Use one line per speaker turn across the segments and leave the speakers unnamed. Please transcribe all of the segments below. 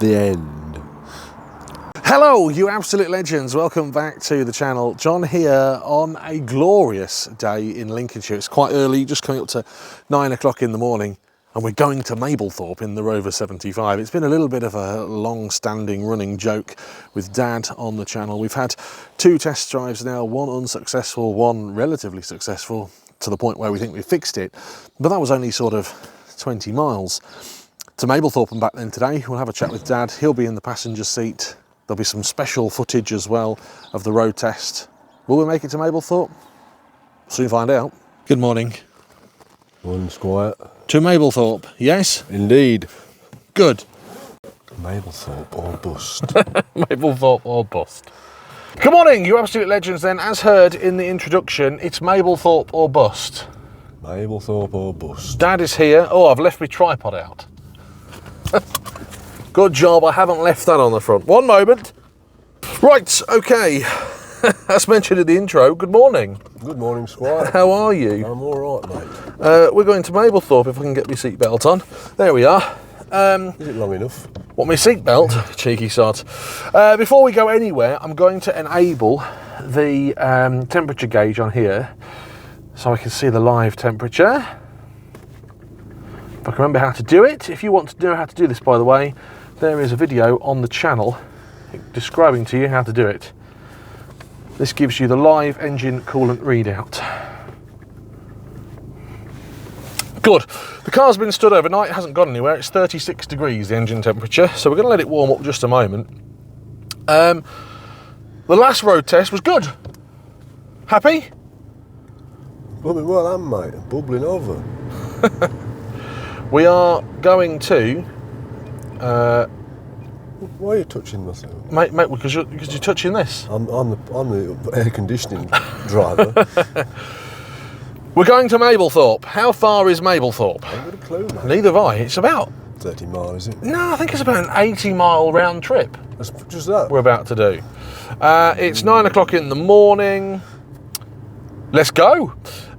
The end.
Hello, you absolute legends. Welcome back to the channel. John here on a glorious day in Lincolnshire. It's quite early, just coming up to 9 o'clock in the morning, and we're going to Mablethorpe in the Rover 75. It's been a little bit of a long-standing running joke with Dad on the channel. We've had 2 test drives now, one unsuccessful, one relatively successful, to the point where we think we fixed it, but that was only sort of 20 miles. To Mablethorpe and back then today. We'll have a chat with Dad. He'll be in the passenger seat. There'll be some special footage as well of the road test. Will we make it to Mablethorpe? Soon find out. Good morning.
One Squire.
To Mablethorpe, yes?
Indeed.
Good.
Mablethorpe or bust.
Mablethorpe or bust. Good morning, you absolute legends then. As heard in the introduction, it's Mablethorpe or bust.
Mablethorpe or bust.
Dad is here. Oh, I've left my tripod out. Good job, I haven't left that on the front. One moment. Right, okay. As mentioned in the intro, good morning.
Good morning, Squire.
How are you?
I'm all right, mate.
We're going to Mablethorpe, if I can get my seatbelt on. There we are.
Is it long enough?
What, my seatbelt? Cheeky sod. Before we go anywhere, I'm going to enable the temperature gauge on here so I can see the live temperature. If I can remember how to do it. If you want to know how to do this, by the way, there is a video on the channel describing to you how to do it. This gives you the live engine coolant readout. Good. The car's been stood overnight, it hasn't gone anywhere. It's 36 degrees, the engine temperature, so we're going to let it warm up just a moment. The last road test was good. Happy?
Well, I'm, mate. Bubbling over.
We are going to...
Why are you touching myself?
Mate, because you're touching this.
I'm the air conditioning driver.
We're going to Mablethorpe. How far is Mablethorpe?
I haven't got a clue, mate.
Neither have I. It's about...
30 miles, is it?
No, I think it's about an 80-mile round trip
That's just that.
we're about to do. It's 9 o'clock in the morning. Let's go.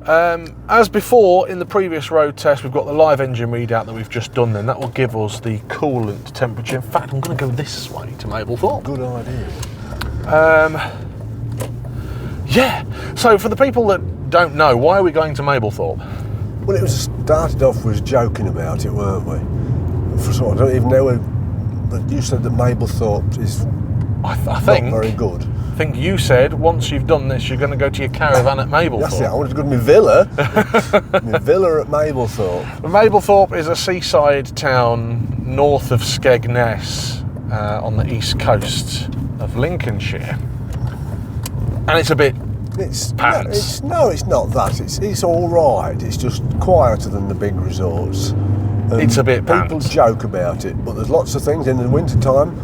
As before, in the previous road test, we've got the live engine readout that we've just done then. That will give us the coolant temperature. In fact, I'm going to go this way to Mablethorpe.
Good idea.
Yeah, so for the people that don't know, why are we going to Mablethorpe?
Well, it was started off with joking about it, weren't we? I don't even know but you said that Mablethorpe is
I
not
think
very good.
I think you said once you've done this, you're going to go to your caravan at Mablethorpe.
That's it, I wanted to go to my villa. My villa at Mablethorpe.
Mablethorpe is a seaside town north of Skegness on the east coast of Lincolnshire. And it's a bit pants.
No, it's not that. It's all right. It's just quieter than the big resorts.
It's a bit
People
pants.
joke about it, but there's lots of things. In the winter time,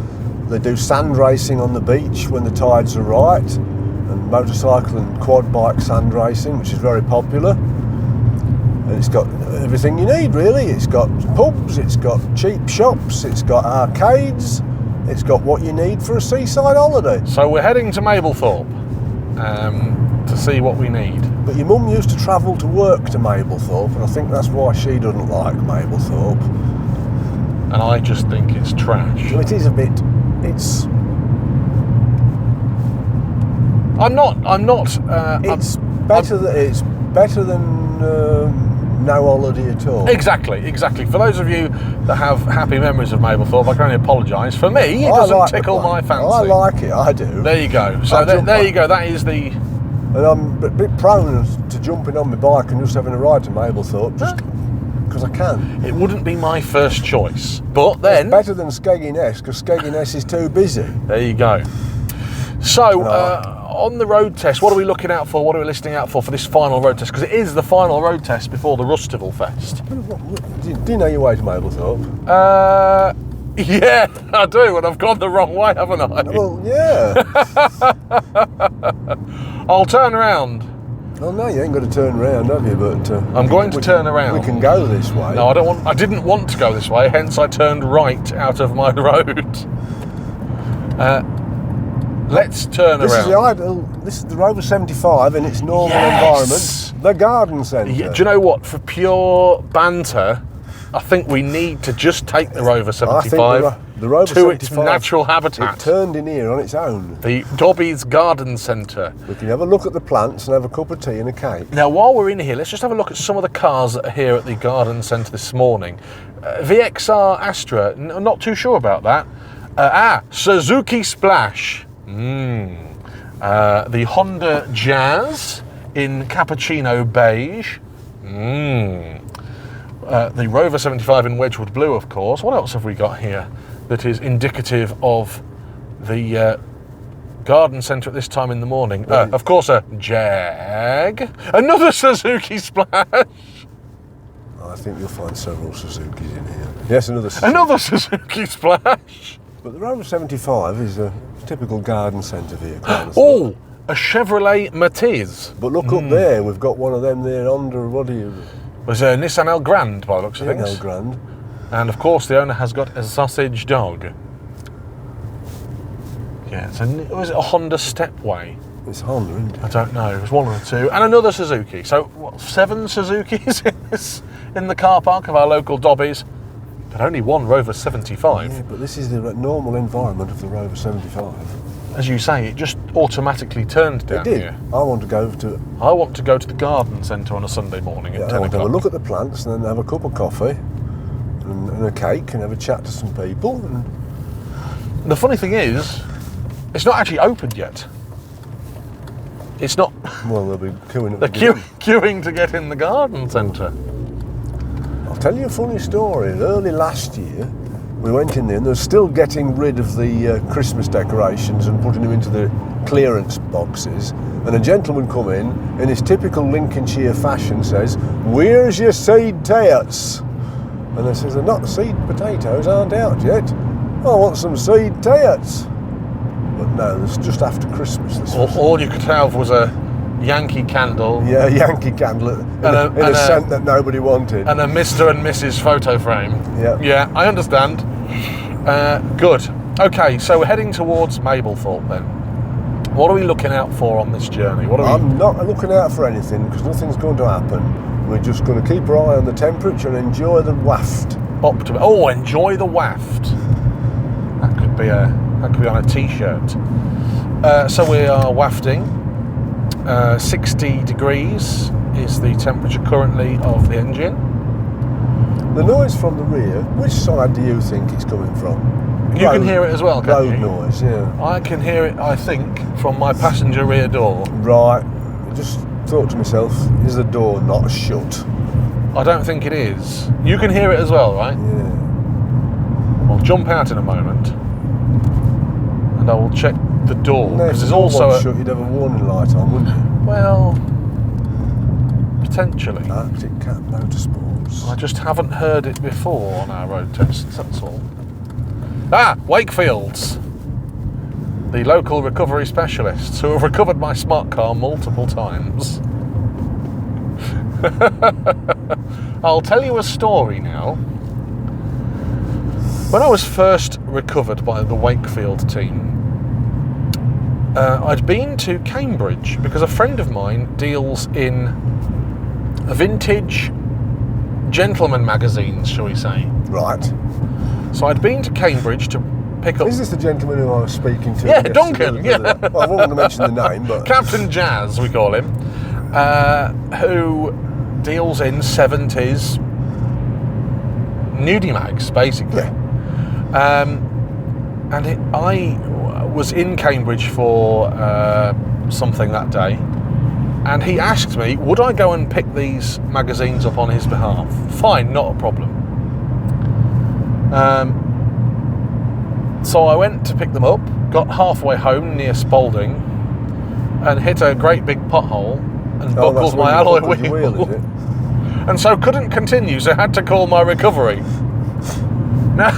they do sand racing on the beach when the tides are right, and motorcycle and quad bike sand racing, which is very popular. And it's got everything you need, really. It's got pubs, it's got cheap shops, it's got arcades, it's got what you need for a seaside holiday.
So we're heading to Mablethorpe to see what we need.
But your mum used to travel to work to Mablethorpe, and I think that's why she doesn't like Mablethorpe.
And I just think it's trash.
Well, it is a bit. It's.
I'm not.
It's better than no holiday at all.
Exactly. For those of you that have happy memories of Mablethorpe, I can only apologise. For me, it doesn't tickle my fancy.
I like it. I do.
There you go. So there you go. That is the.
And I'm a bit prone to jumping on my bike and just having a ride to Mablethorpe, just because I can.
It wouldn't be my first choice, but then
It's better than Skegness, because Skegness is too busy.
there you go. So on the road test, what are we looking out for? What are we listening out for this final road test? Because it is the final road test before the Rustival Fest.
Do you know your way to Mablethorpe?
Yeah, I do, and I've gone the wrong way, haven't I?
Well, yeah.
I'll turn around.
Well, no, you ain't got to turn around, have you? But
I'm going to turn around.
We can go this way.
No, I didn't want to go this way, hence I turned right out of my road. Let's turn around.
This is the Rover 75 in its normal environment. The garden centre.
Yeah, do you know what? For pure banter, I think we need to just take the Rover
I
75
think the Rover
to its
75,
natural
it
habitat.
turned in here on its own.
The Dobby's Garden Centre.
We can have a look at the plants and have a cup of tea and a cake.
Now, while we're in here, let's just have a look at some of the cars that are here at the Garden Centre this morning. VXR Astra, not too sure about that. Suzuki Splash. The Honda Jazz in Cappuccino Beige. The Rover 75 in Wedgwood Blue, of course. What else have we got here that is indicative of the garden centre at this time in the morning? Of course, a Jag. Another Suzuki Splash.
I think you'll find several Suzukis in here. Yes, another Suzuki.
Another Suzuki Splash.
But the Rover 75 is a typical garden centre vehicle.
Oh, a Chevrolet Matiz.
But look up there, we've got one of them there under, what do you...
Was a Nissan El Grande by the looks of things.
El Grande.
And of course the owner has got a sausage dog. Yeah, was it a Honda Stepway?
It's Honda, isn't it?
I don't know, it was one of the two. And another Suzuki. So, what, 7 Suzukis in the car park of our local Dobbies, but only one Rover 75.
Yeah, but this is the normal environment of the Rover 75.
As you say, it just automatically turned down
It did.
here.
I want to go to
the garden centre on a Sunday morning at 10
I want to have a
o'clock.
look at the plants and then have a cup of coffee and a cake and have a chat to some people. And
The funny thing is, it's not actually opened yet. It's not.
well, they'll be queuing up.
They're queuing to get in the garden centre.
I'll tell you a funny story. Early last year, we went in there and they were still getting rid of the Christmas decorations and putting them into the clearance boxes. And a gentleman come in his typical Lincolnshire fashion, says, "Where's your seed tails?" And I says, "They're not seed potatoes, aren't out yet. I want some seed tails." But no, it's just after Christmas. This was.
All you could have was a Yankee candle.
Yeah, a Yankee candle in a scent that nobody wanted.
And a Mr. and Mrs. photo frame.
Yeah.
Yeah, I understand. Good. Okay, so we're heading towards Mablethorpe then. What are we looking out for on this journey?
I'm not looking out for anything because nothing's going to happen. We're just going to keep our eye on the temperature and enjoy the waft.
Enjoy the waft. That could be on a t-shirt. So we are wafting. 60 degrees is the temperature currently of the engine.
The noise from the rear, which side do you think it's coming from?
You can hear it as well, can't you?
Road noise, yeah.
I can hear it, I think, from my passenger rear door.
Right. I just thought to myself, is the door not shut?
I don't think it is. You can hear it as well, right?
Yeah.
I'll jump out in a moment and I will check the door.
No, if
Because
the
there's
door
also
wasn't shut, you'd have a warning light on, wouldn't you?
Well, potentially.
Arctic Cat Motorsports.
I just haven't heard it before on our road tests, that's all. Wakefield's. The local recovery specialists who have recovered my smart car multiple times. I'll tell you a story now. When I was first recovered by the Wakefield team, I'd been to Cambridge because a friend of mine deals in vintage gentleman magazines, shall we say.
Right.
So I'd been to Cambridge to pick up...
Is this the gentleman who I was speaking to?
Yeah, Duncan, yeah.
Well, I won't want to mention the name, but...
Captain Jazz, we call him, who deals in 70s nudie mags, basically.
Yeah.
I was in Cambridge for something that day, and he asked me, would I go and pick these magazines up on his behalf? Fine, not a problem. So I went to pick them up, got halfway home near Spalding, and hit a great big pothole and buckled my alloy wheel.
Is it?
And so couldn't continue, so had to call my recovery. Now,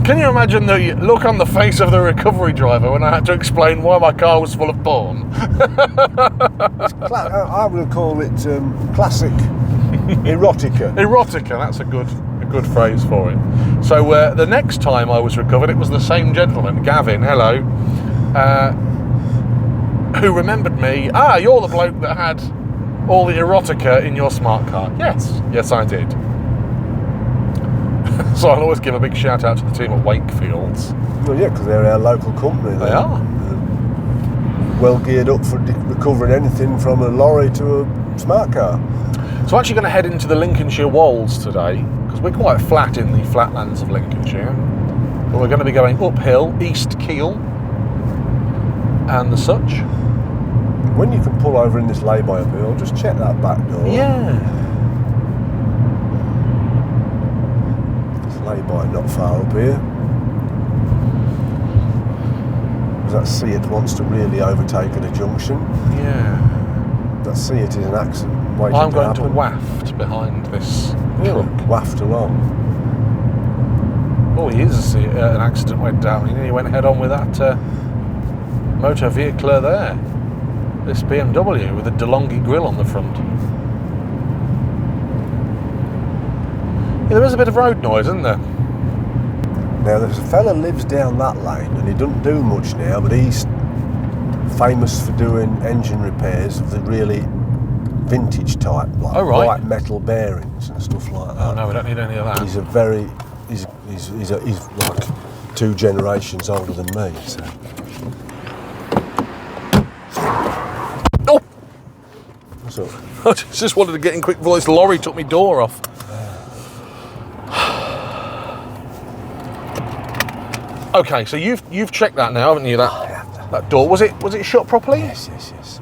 can you imagine the look on the face of the recovery driver when I had to explain why my car was full of porn?
I would call it classic erotica.
Erotica, that's a good phrase for it. So the next time I was recovered, it was the same gentleman, Gavin, hello, who remembered me. You're the bloke that had all the erotica in your smart car. Yes, I did. So I'll always give a big shout out to the team at Wakefield's.
Well, yeah, because they're our local company.
They are.
Well geared up for recovering anything from a lorry to a smart car.
So I'm actually going to head into the Lincolnshire Wolds today, because we're quite flat in the flatlands of Lincolnshire. But we're going to be going uphill, East Keel, and the such.
When you can pull over in this lay-by appeal, just check that back door.
Yeah.
This lay-by not far up here. That Seat wants to really overtake at a junction.
Yeah.
That Seat is an accident waiting
I'm
to
going to
happen.
waft behind this
Yeah,
truck.
waft along.
Oh, he is an accident went down. He went head on with that motor vehicle there. This BMW with a DeLonghi grille on the front. Yeah, there is a bit of road noise, isn't there?
Now there's a fella lives down that lane and he doesn't do much now, but he's famous for doing engine repairs of the really vintage type, like white metal bearings and stuff like that.
Oh no, we don't need any of that.
He's like 2 generations older than me. So.
Oh!
So,
I just wanted to get in quick before this lorry took me door off. Okay, so you've checked that now, haven't you? That door, was it shut properly?
yes.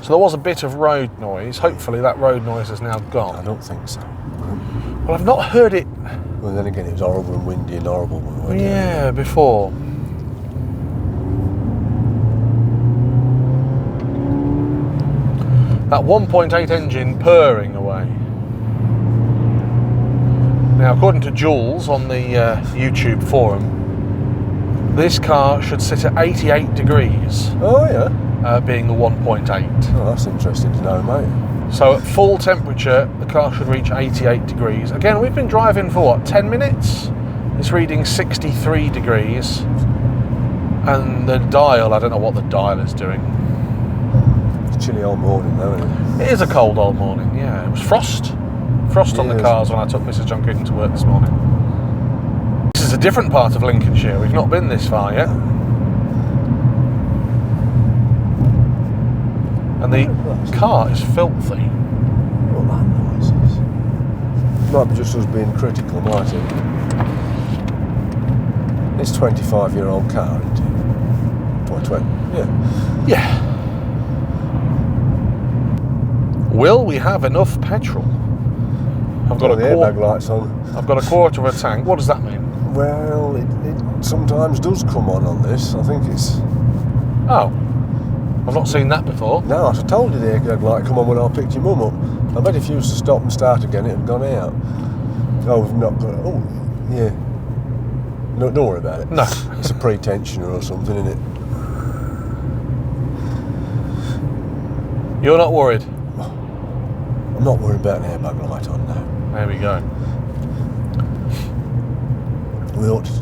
So there was a bit of road noise. Hopefully that road noise is now gone.
I don't think so.
Well, I've not heard it.
Well, then again, it was horrible and windy and horrible.
Yeah, before. That 1.8 engine purring away. Now, according to Jules on the YouTube forum, this car should sit at 88 degrees.
Oh, yeah.
Being the 1.8.
Oh, that's interesting to know, mate.
So at full temperature, the car should reach 88 degrees. Again, we've been driving for what, 10 minutes? It's reading 63 degrees. And the dial, I don't know what the dial is doing.
It's a chilly old morning, though, isn't it?
It is a cold old morning, yeah. It was frost on the cars when I took Mrs. Junkin to work this morning. This is a different part of Lincolnshire. We've not been this far yet. And the car is filthy.
What that noise is. Might be just us being critical, might it? It's a 25-year-old car, isn't it? Or 20, yeah.
Yeah. Will we have enough petrol? I've got
the airbag lights on.
I've got a quarter of a tank. What does that mean?
Well, it sometimes does come on this. I think it's...
Oh. I've not seen that before.
No, I told you the airbag light come on when I picked your mum up. I bet if you was to stop and start again, it had gone out. Oh, we've not got... Oh, yeah. No, don't worry about it.
No.
It's a pre-tensioner or something, isn't it?
You're not worried?
I'm not worried about an airbag light on now.
There we go.
We ought to,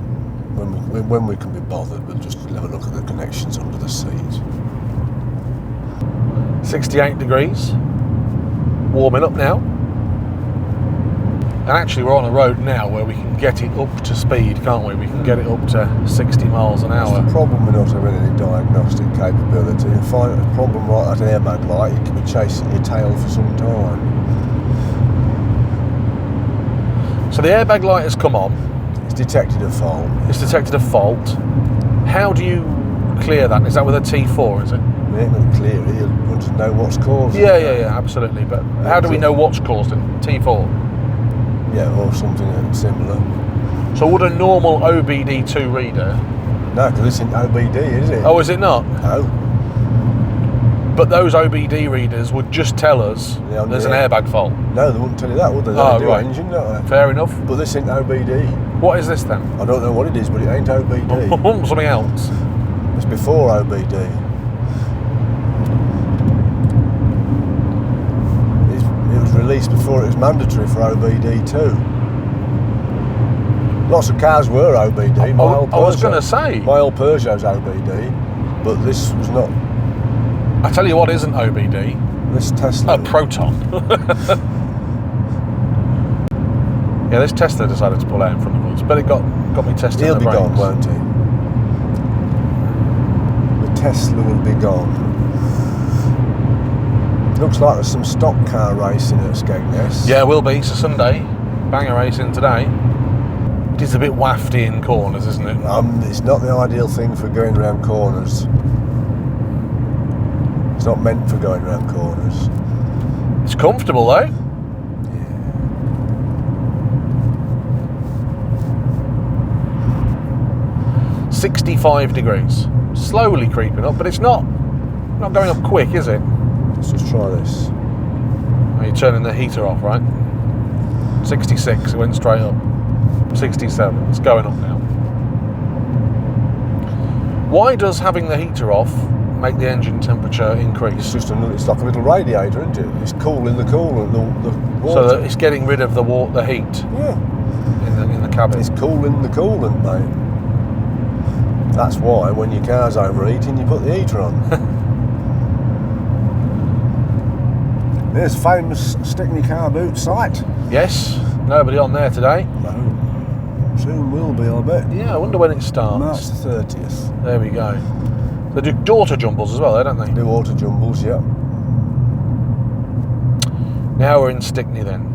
when we can be bothered, we'll just have a look at the connections under the seats.
68 degrees. Warming up now. And actually we're on a road now where we can get it up to speed, can't we? We can get it up to 60 miles an hour.
That's the problem with not having any diagnostic capability. You find a problem like that airbag light, you can be chasing your tail for some time.
So the airbag light has come on.
It's detected a fault.
It's detected a fault. How do you clear that? Is that with a T4, is it?
We ain't going to clear it, you want to know what's caused it.
Yeah, absolutely. But how do we know what's caused it? T4?
Yeah, or something similar.
So would a normal OBD2 reader...
No, because this isn't OBD, is it?
Oh, is it not?
No.
But those OBD readers would just tell us there's an airbag fault.
No, they wouldn't tell you that, would they?
Oh,
They do
right.
engine, don't they?
Fair enough.
But this isn't OBD.
What is this then?
I don't know what it is, but it ain't OBD.
Something else.
It's before OBD. It was released before it was mandatory for OBD too. Lots of cars were OBD.
I was going to say.
My old Peugeot's OBD, but this was not.
I tell you what isn't OBD.
This Tesla.
A Proton. Yeah, this Tesla decided to pull out in front of us, but it got me testing
He'll
the
be
brakes.
gone, won't he? The Tesla will be gone. Looks like there's some stock car racing at Skegness.
Yeah, it will be. It's a Sunday. Banger racing today. It is a bit wafty in corners, isn't it?
It's not the ideal thing for going around corners. It's not meant for going around corners.
It's comfortable though. 65 degrees. Slowly creeping up, but it's not going up quick, is it?
Let's just try this.
Are you turning the heater off, right? 66, it went straight up. 67, it's going up now. Why does having the heater off make the engine temperature increase?
It's like a little radiator, isn't it? It's cooling the coolant, the water.
So that it's getting rid of the heat.
Yeah.
In the cabin.
It's cooling the coolant, mate. That's why when your car's overheating, you put the heater on. There's famous Stickney car boot site.
Yes, nobody on there today.
No. Soon will be, I bet.
Yeah, I wonder when it starts.
March the 30th.
There we go. They do daughter jumbles as well, don't they?
Do auto jumbles, yeah.
Now we're in Stickney then.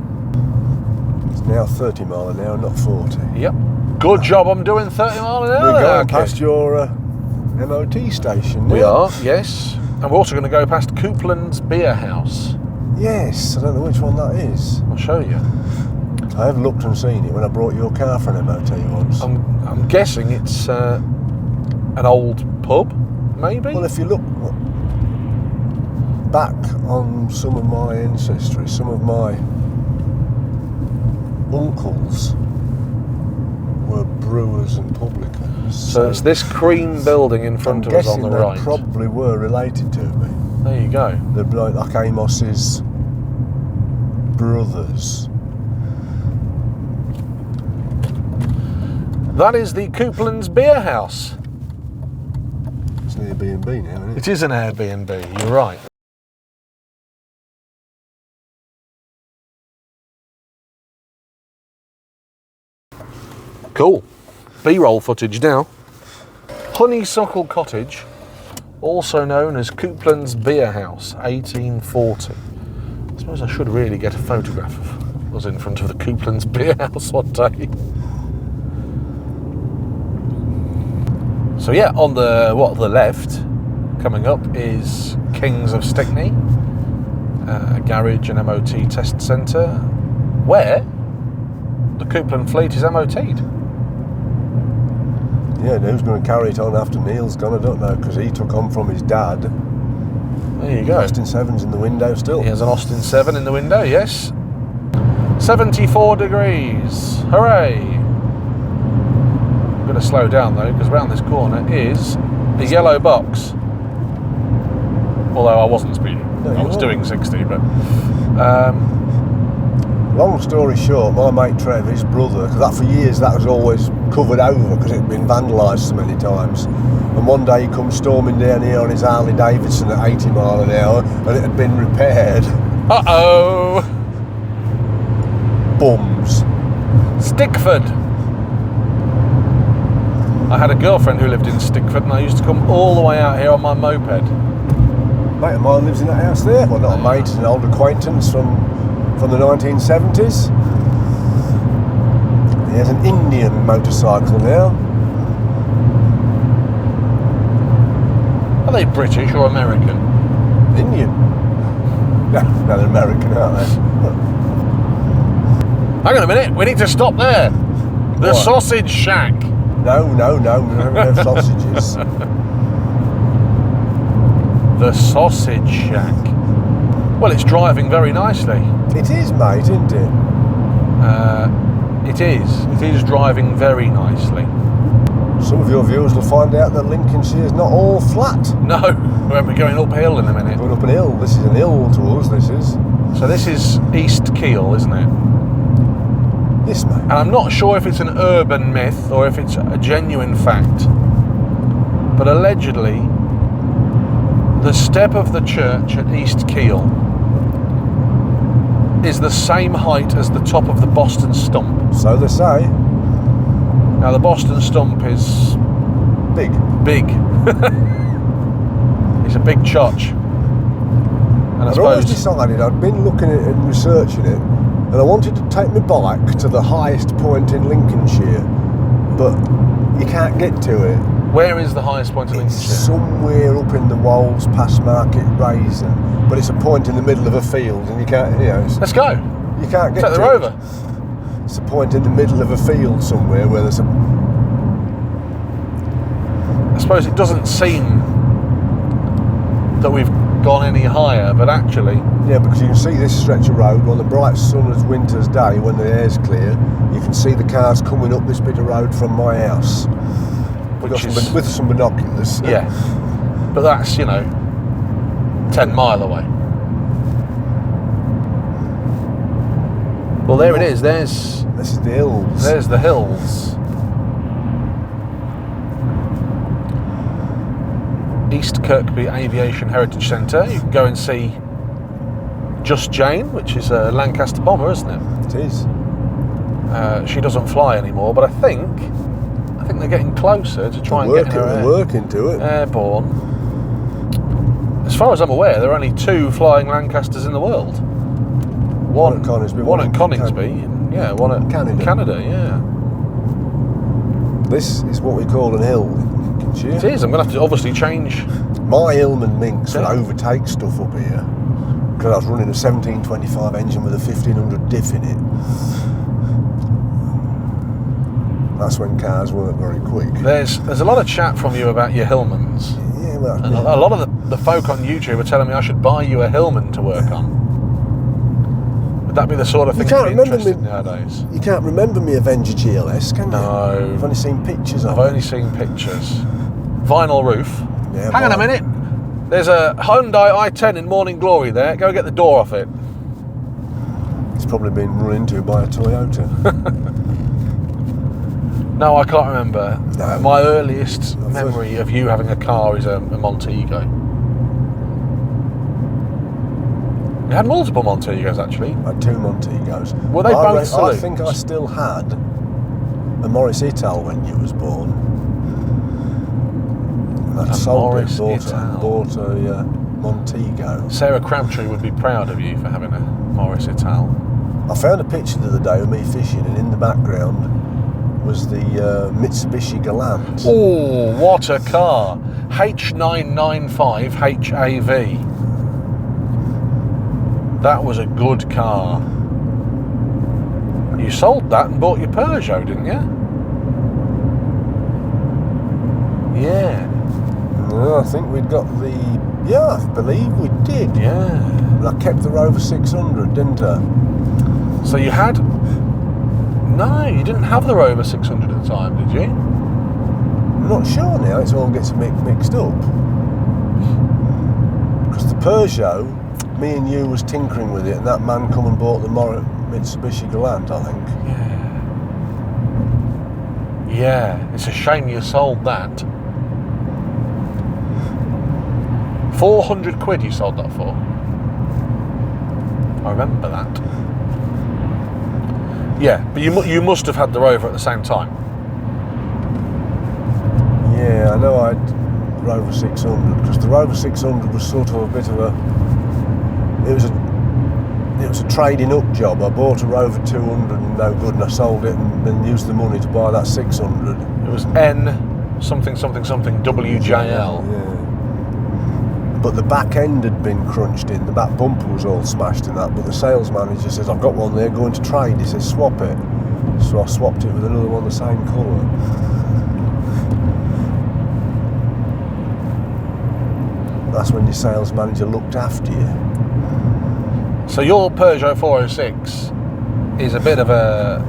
It's now 30 mile an hour, not 40.
Yep. Good job I'm doing 30 mile an hour.
We're going
kid.
past your MOT station.
We
yeah?
are, yes. And we're also going to go past Coupland's Beer House.
Yes, I don't know which one that is.
I'll show you.
I have looked and seen it when I brought your car for an MOT once.
I'm guessing it's an old pub, maybe?
Well, if you look back on some of my ancestry, some of my uncles were brewers and publicans.
So it's this cream building in front of us on the right.
They probably were related to me.
There you go.
They're like Amos's brothers.
That is the Coupland's Beer House.
It's an Airbnb now, isn't it?
It is an Airbnb, you're right. Cool. B-roll footage now. Honeysuckle Cottage, also known as Coupland's Beer House, 1840. I suppose I should really get a photograph of us in front of the Coupland's Beer House one day. So yeah, on the left, coming up is Kings of Stickney, a garage and MOT test centre, where the Coupland fleet is MOT'd.
Yeah, and who's going to carry it on after Neil's gone? I don't know, because he took on from his dad.
There you go.
Austin 7's in the window still.
He has an Austin 7 in the window, yes. 74 degrees. Hooray! I'm going to slow down though, because around this corner is the yellow box. Although I wasn't speeding.
No,
I
you
was doing
weren't.
60, but...
Long story short, my mate Trev, his brother, because that for years that was always covered over because it had been vandalised so many times. And one day he comes storming down here on his Harley Davidson at 80 mile an hour and it had been repaired.
Uh-oh!
Bums.
Stickford. I had a girlfriend who lived in Stickford and I used to come all the way out here on my moped.
Mate of mine lives in that house there. Well, not a mate, an old acquaintance from the 1970s. He has an Indian motorcycle now.
Are they British or American?
Indian. No, they're American, aren't they?
Hang on a minute, we need to stop there. The
What?
Sausage Shack.
No, we don't have sausages.
The Sausage Shack. Well, it's driving very nicely.
It is, mate, isn't it?
It is. It is driving very nicely.
Some of your viewers will find out that Lincolnshire is not all flat.
No, we won't be going uphill in a minute.
Going up an hill. This is an hill to us, this is.
So this is East Keel, isn't it?
Yes, mate.
And I'm not sure if it's an urban myth or if it's a genuine fact, but allegedly the step of the church at East Keel is the same height as the top of the Boston Stump.
So they say.
Now the Boston Stump is
Big.
big. It's a big chotch. And I
I'd always
suppose
decided, I'd been looking at it and researching it, and I wanted to take my bike to the highest point in Lincolnshire, but you can't get to it.
where is the highest point in
It's
Lincolnshire?
somewhere up in the Wolds past Market Raisin, but it's a point in the middle of a field, and you can't,
Let's go.
you can't get
Take the
to
Rover.
it. It's a point in the middle of a field somewhere where there's a.
I suppose it doesn't seem that we've gone any higher, but actually,
Yeah, because you can see this stretch of road on a bright summer's winter's day when the air's clear. You can see the cars coming up this bit of road from my house.
which is
With some binoculars.
yeah, but that's 10 mile away. Well, there it is. There's
This is the hills.
there's the hills. East Kirkby Aviation Heritage Centre. You can go and see Just Jane, which is a Lancaster bomber, isn't it?
It is.
She doesn't fly anymore, but I think they're getting closer to try and get her
working to it.
airborne. As far as I'm aware, there are only 2 flying Lancasters in the world.
One at Coningsby,
one at Coningsby, and one at Canada. Yeah,
This is what we call an hill in Lincolnshire.
it is. I'm going to have to obviously change.
My Hillman Minx would
Yeah.
overtake stuff up here because I was running a 1725 engine with a 1500 diff in it. That's when cars weren't very quick.
There's a lot of chat from you about your Hillmans.
Yeah, well,
And a lot of the folk on YouTube are telling me I should buy you a Hillman to work on. Would that be the sort of thing
can't
you'd be
remember
interested in
me-
nowadays?
you can't remember me Avenger GLS, can you?
No.
You've only seen pictures of
I've
it.
only seen pictures. Vinyl roof.
Yeah,
Hang on a minute. There's a Hyundai i10 in Morning Glory there. Go get the door off it.
It's probably been run into by a Toyota.
No, I can't remember.
No.
My earliest
I've
memory of you having a car is a Montego. You had multiple Montegos, actually.
I had 2 Montegos.
Were they both
I
saloons?
think I still had a Morris Ital when you was born. And I sold
Morris
it,
Ital.
bought a Montego.
Sarah Crabtree would be proud of you for having a Morris Ital.
I found a picture the other day of me fishing, and in the background was the Mitsubishi Galant.
Oh, what a car! H995 HAV. That was a good car. You sold that and bought your Peugeot, didn't you? Yeah.
No, I think we'd got the. Yeah, I believe we did.
Yeah.
But I kept the Rover 600, didn't I?
So you had... No, you didn't have the Rover 600 at the time, did you?
I'm not sure now. It all gets mixed up. Because the Peugeot, me and you was tinkering with it, and that man come and bought the Mitsubishi Galant, I think.
Yeah. Yeah, it's a shame you sold that. 400 quid you sold that for. I remember that. Yeah, but you must have had the Rover at the same time.
Yeah, I know I had Rover 600, because the Rover 600 was sort of a bit of a... It was a trading up job. I bought a Rover 200 and no good, and I sold it and then used the money to buy that 600.
It was N something something something WJL.
Yeah. But the back end had been crunched in, the back bumper was all smashed in that, but the sales manager says, I've got one there going to trade. He says, swap it. So I swapped it with another one the same colour. That's when your sales manager looked after you.
So your Peugeot 406 is a bit of a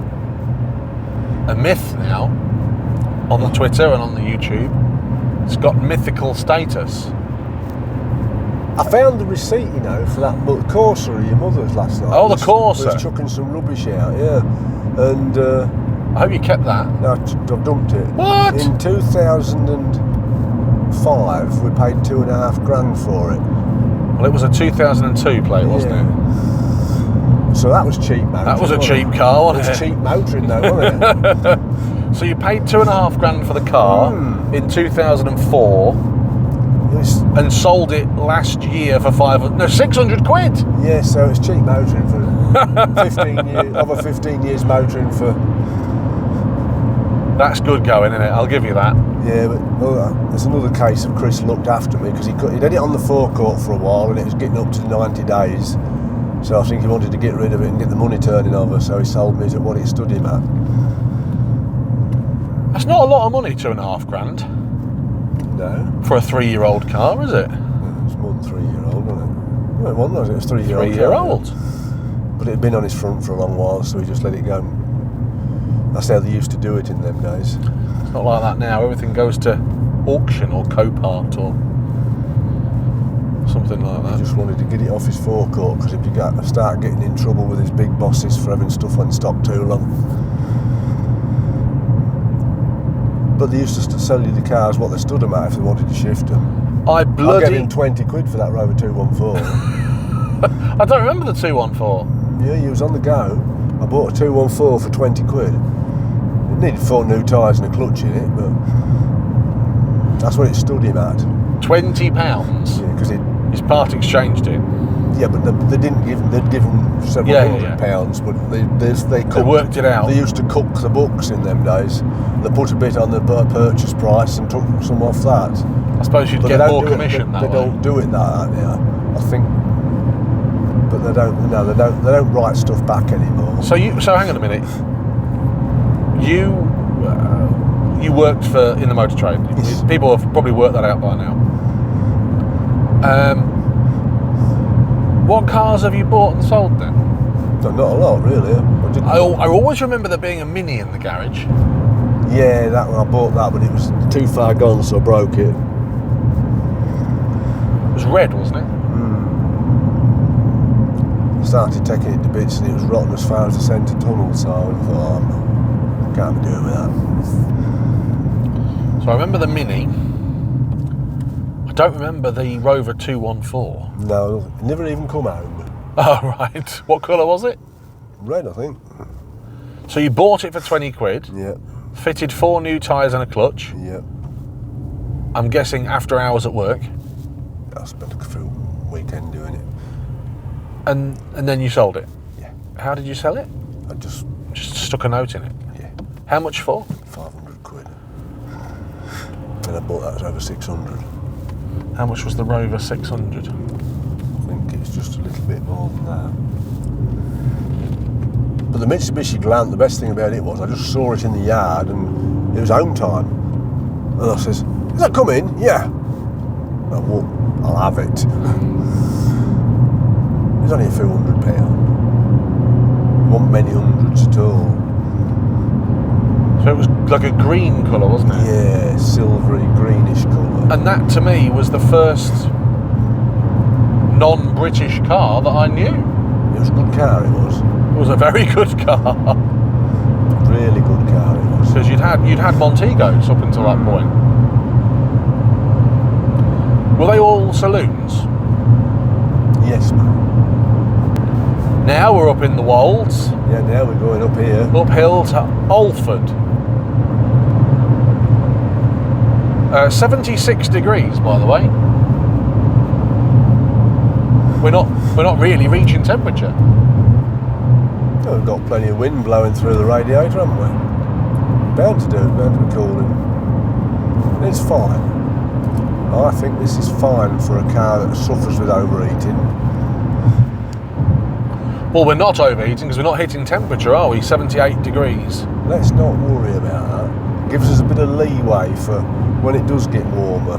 myth now on the Twitter and on the YouTube. It's got mythical status.
I found the receipt, for that Corsa of your mother's last night.
Oh, the Corsa.
I was chucking some rubbish out, yeah. And
I hope you kept that.
no, I've dumped it.
What?
In 2005, we paid $2,500 for it.
Well, it was a 2002 plate, wasn't it?
So that was cheap motoring.
That was a
wasn't
cheap
it?
car,
It
wasn't
was
it?
cheap motoring though, wasn't it?
So you paid £2,500 for the car in 2004
It's,
and sold it last year for 600 quid.
yeah, so it's cheap motoring for 15 years, over 15 years motoring for.
That's good going, isn't it? I'll give you that.
Yeah, but there's another case of Chris looked after me because he'd had it on the forecourt for a while and it was getting up to 90 days. So I think he wanted to get rid of it and get the money turning over, so he sold me at what it stood him at.
That's not a lot of money, £2,500
No,
for a 3-year-old car, is it?
it's more than 3-year-old, wasn't it? No, it wasn't, was it? It was 3-year-old.
3-year-old.
But it had been on his front for a long while, so he just let it go. That's how they used to do it in them days.
It's not like that now. Everything goes to auction or Copart or something like
He
that.
just wanted to get it off his forecourt because if you start getting in trouble with his big bosses for having stuff on stock too long. But they used to sell you the cars what they stood them at if they wanted to shift them.
I
gave him 20 quid for that Rover 214.
I don't remember the 214.
Yeah, he was on the go. I bought a 214 for 20 quid. It needed 4 new tyres and a clutch in it, but that's what it stood him at.
£20.
Yeah, because
He's part exchanged it.
yeah, but they didn't give him. They'd give him several £100, but they
worked it out.
They used to cook the books in them days. They put a bit on the purchase price and took some off that.
I suppose you'd
But
get
they don't
more
do
commission
it,
that
they
way.
don't do it that now. I think, but they don't. No, they don't. They don't write stuff back anymore.
So hang on a minute. You worked in the motor trade.
Yes.
People have probably worked that out by now. What cars have you bought and sold then?
No, not a lot, really.
I always remember there being a Mini in the garage.
Yeah, that one I bought that, but it was too far gone, so I broke it.
It was red, wasn't it?
I started taking it to bits, and it was rotten as far as the centre tunnel. So I thought, I can't be doing with that.
So I remember the Mini. I don't remember the Rover 214.
No, it never even come home.
Oh, right. What colour was it?
Red, I think.
So you bought it for 20 quid,
Yeah,
fitted 4 new tyres and a clutch.
yeah.
I'm guessing after hours at work.
I spent a full weekend doing it.
And then you sold it.
Yeah.
How did you sell it?
I just
Stuck a note in it.
yeah,
How much for?
500 quid. And I bought that over 600.
How much was the Rover 600?
I think it's just a little bit more than that. But the Mitsubishi Galant, the best thing about it was I just saw it in the yard and it was home time. And I says, "Is that coming?" "Yeah." "Oh, well, I'll have it." It's only a few £100. It wasn't many hundreds at all.
So it was like a green colour, wasn't it?
Yeah, silvery, greenish colour.
And that to me was the first non-British car that I knew.
It was a good car, it was.
It was a very good car.
Really good car, it was.
Because you'd had Montegos up until that point. Were they all saloons?
Yes, man.
Now we're up in the Wolds,
Yeah, now we're going up here.
uphill to Alford. 76 degrees, by the way. We're not really reaching temperature.
Oh, we've got plenty of wind blowing through the radiator, haven't we? Bound to be cooling. It's fine. I think this is fine for a car that suffers with overheating.
Well, we're not overheating because we're not hitting temperature, are we? 78 degrees.
Let's not worry about that. Gives us a bit of leeway for when it does get warmer.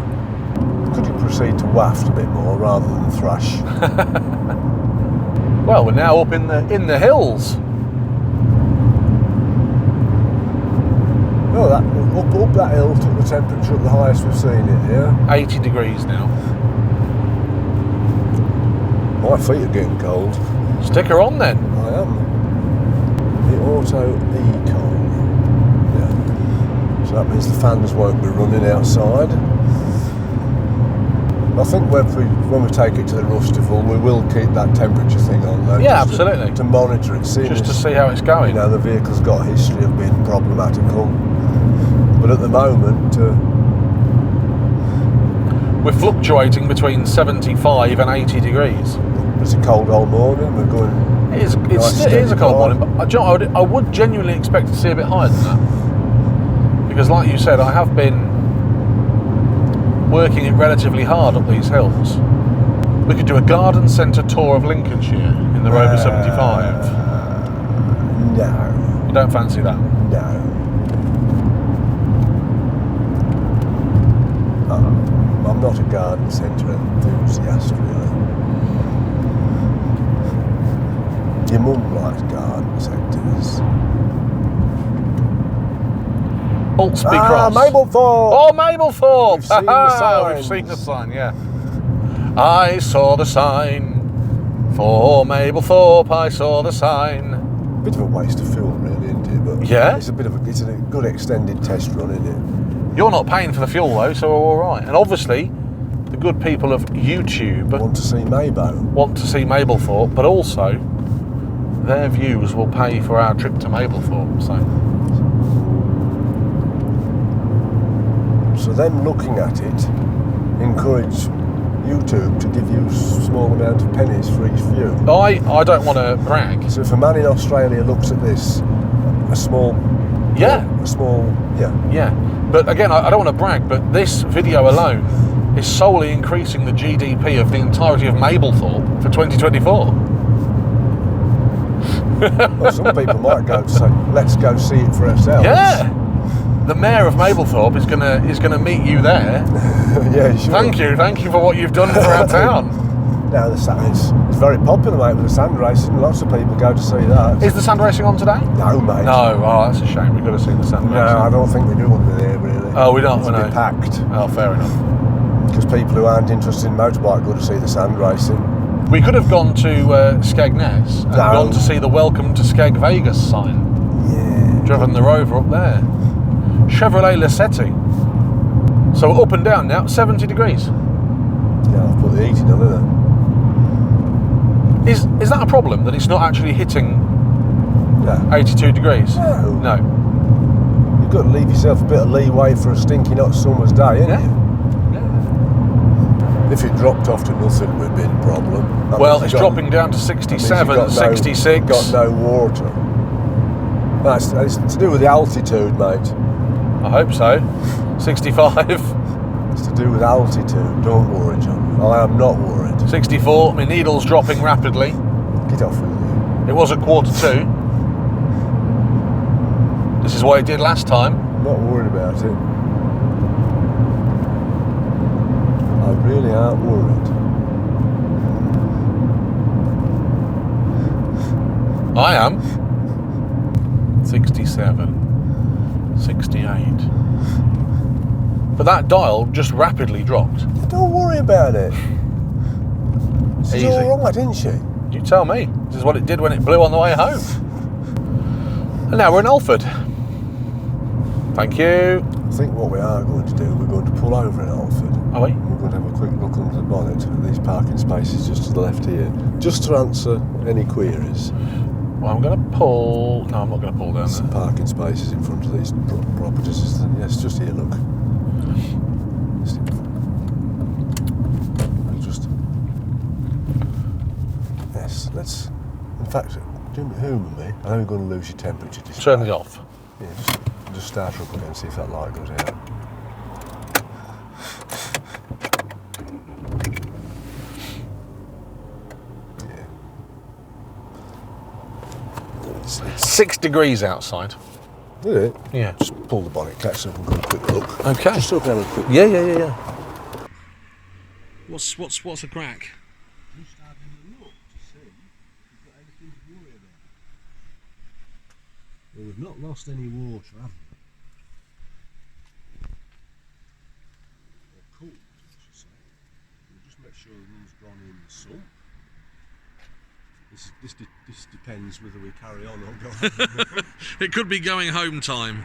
Could you proceed to waft a bit more rather than thrash?
Well, we're now up in the hills.
Oh, that up that hill took the temperature at the highest we've seen it, yeah?
80 degrees now.
My feet are getting cold.
Stick her on then.
I am. The Auto Eco. Yeah. So that means the fans won't be running outside. I think when we take it to the Rustival, we will keep that temperature thing on though.
Yeah, absolutely.
To monitor it,
just to see how it's going.
You know, the vehicle's got a history of being problematical. But at the moment,
we're fluctuating between 75 and 80 degrees.
It's a cold old morning. We're going.
It is a cold morning, but I would genuinely expect to see a bit higher than that. Because, like you said, I have been working it relatively hard up these hills. We could do a garden centre tour of Lincolnshire in the Rover 75.
No.
You don't fancy that?
No. I'm not a garden centre enthusiast, really. Your mum likes garden centres.
Altsby Cross.
Mablethorpe!
Oh, Mablethorpe!
We've seen the signs.
We've seen the sign, yeah. I saw the sign for Mablethorpe. I saw the sign.
Bit of a waste of fuel, really, isn't it? But
yeah.
It's a good extended test run, isn't it?
You're not paying for the fuel though, so we're all right. And obviously, the good people of YouTube
want to see
Mablethorpe, but also their viewers will pay for our trip to Mablethorpe.
So them looking at it encourage YouTube to give you a small amount of pennies for each view.
I don't want to brag.
So if a man in Australia looks at this, a small.
Yeah. But again, I don't want to brag, but this video alone is solely increasing the GDP of the entirety of Mablethorpe for 2024.
Well, some people might go to say, let's go see it for ourselves.
Yeah. The mayor of Mablethorpe is gonna meet you there.
Yeah, sure.
Thank you for what you've done for our town.
Now it's very popular, mate, with the sand racing. Lots of people go to see that.
Is the sand racing on today?
No, mate.
No. Oh, that's a shame. We've got to see the sand racing.
No, I don't think they do under there, really.
Oh, we don't.
It's a bit packed.
Oh, fair enough.
Because people who aren't interested in motorbike go to see the sand racing.
We could have gone to Skegness and gone to see the Welcome to Skeg Vegas sign.
Yeah.
Driven the Rover up there. Chevrolet Lacetti. So up and down now, 70 degrees.
Yeah, I've put the heating on, isn't
Is that a problem, that it's not actually hitting 82 degrees?
No. You've got to leave yourself a bit of leeway for a stinking hot summer's day, ain't you? If it dropped off to nothing, it would be a problem.
Well, it's dropping down to 67, 66.
Got no water. It's to do with the altitude, mate.
I hope so. 65.
It's to do with altitude. Don't worry, John. I am not worried.
64. My needle's dropping rapidly.
Get off with you.
It was at 1:45. This is what it did last time.
I'm not worried about it. I really aren't worried.
I am. 67. 68. But that dial just rapidly dropped.
Don't worry about it. She's
Easy.
all right, isn't she?
You tell me. This is what it did when it blew on the way home. And now we're in Alford. Thank you.
I think what we are going to do, we're going to pull over in Alford.
Are we?
We're going to have a quick look under the bonnet at these parking spaces just to the left here, just to answer any queries.
Well, I'm going to pull... No, I'm not going to pull down
Some
there.
parking spaces in front of these properties. Yes, just here, look. Yes, let's... In fact, humour me. I know you're going to lose your temperature.
Turn it off.
Yeah, just start her up again, see if that light goes out.
It's 6 degrees outside.
Did it?
Yeah.
Just pull the bonnet catch so we can have a quick look.
Okay.
Just so we can have a quick look.
Yeah. What's a crack?
Just having a look to see if we've got anything to worry about. Well, we've not lost any water, have we? Or cooled, I should say. We'll just make sure everything's gone in the sump. This depends whether we carry on or go.
It could be going home time.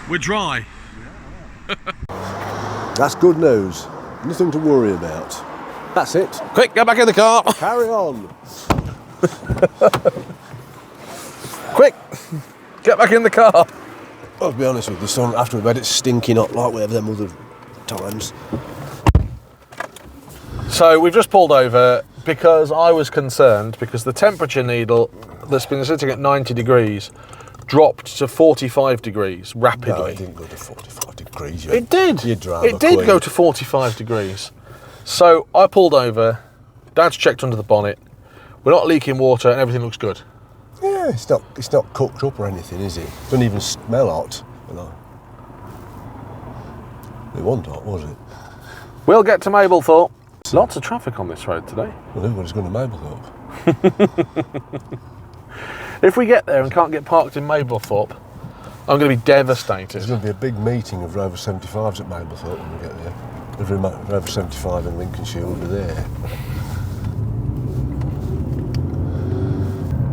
We're dry.
That's good news. Nothing to worry about. That's it.
Quick, get back in the car.
Carry on.
Quick, get back in the car.
I'll be honest with you, son, after we've had it stinking hot like we have them other times.
So we've just pulled over because I was concerned because the temperature needle that's been sitting at 90 degrees dropped to 45 degrees rapidly.
No, it didn't go to 45 degrees.
It did.
You drama
It did
queen.
go to 45 degrees. So I pulled over, Dad's checked under the bonnet, we're not leaking water and everything looks good.
Yeah, it's not cooked up or anything, is it? Doesn't even smell hot. You know. It wasn't hot, was it?
We'll get to Mablethorpe. Lots of traffic on this road today.
Well, everybody's going to Mablethorpe.
If we get there and can't get parked in Mablethorpe, I'm going to be devastated.
There's going to be a big meeting of Rover 75s at Mablethorpe when we get there. Every Rover 75 in Lincolnshire will be there.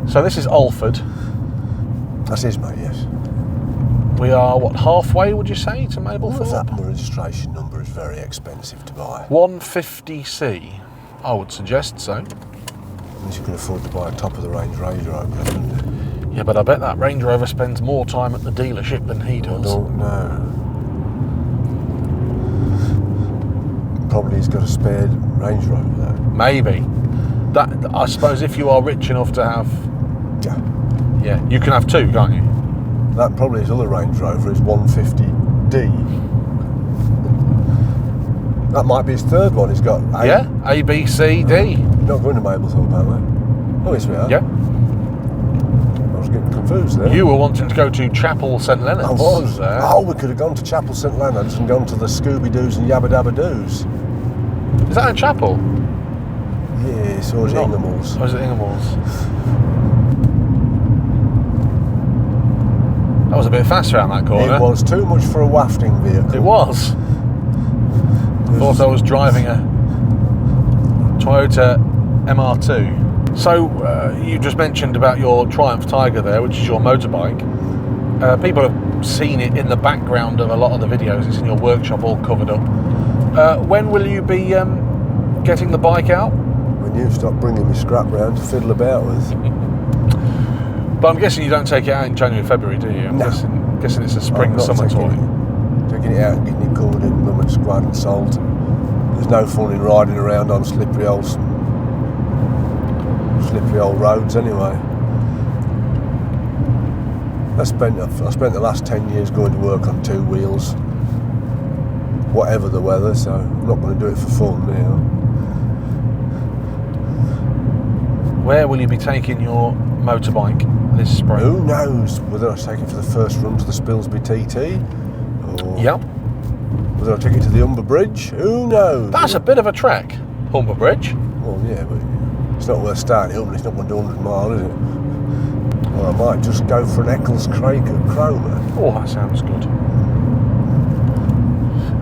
So this is Alford.
That's his, mate, yes.
We are, what, halfway, would you say, to Mablethorpe?
That registration number is very expensive to buy.
150C, I would suggest so.
Means you can afford to buy a top-of-the-range Range Rover, doesn't it?
Yeah, but I bet that Range Rover spends more time at the dealership than he
I
does.
don't know. Probably he's got a spare Range Rover, though.
Maybe. That, I suppose if you are rich enough to have... Yeah, you can have two, can't you?
That probably his other Range Rover is 150D. That might be his third one. He's got
A, B, C, D.
You're not going to Mablethorpe, are we? Oh, yes, we are.
Yeah.
I was getting confused there.
You were wanting to go to Chapel St Leonard's.
I was. Oh, we could have gone to Chapel St Leonard's and gone to the Scooby-Doos and Yabba Dabba Doos.
Is that a chapel?
Yes, or is it Ingemall's?
Or is it Ingemall's? That was a bit fast around that corner.
It was too much for a wafting vehicle.
It was. I thought I was driving a Toyota MR2. So you just mentioned about your Triumph Tiger there, which is your motorbike. People have seen it in the background of a lot of the videos. It's in your workshop all covered up. When will you be getting the bike out?
When you stop bringing me scrap round to fiddle about with.
But I'm guessing you don't take it out in January, February, do you? I'm
No.
guessing it's a spring, summer toy.
Taking it out and getting it covered in mum and squad and salt. There's no fun in riding around on slippery old roads anyway. I spent the last 10 years going to work on two wheels, whatever the weather, so I'm not going to do it for fun now.
Where will you be taking your motorbike this spring?
Who knows whether I take it for the first run to the Spilsby TT, or whether I take it to the Humber Bridge. Who knows?
That's a bit of a trek, Humber Bridge.
Well, yeah, but it's not worth starting it up, and it's not going to do 100 miles, is it? Well, I might just go for an Eccles Craig at Cromer.
Oh, that sounds good.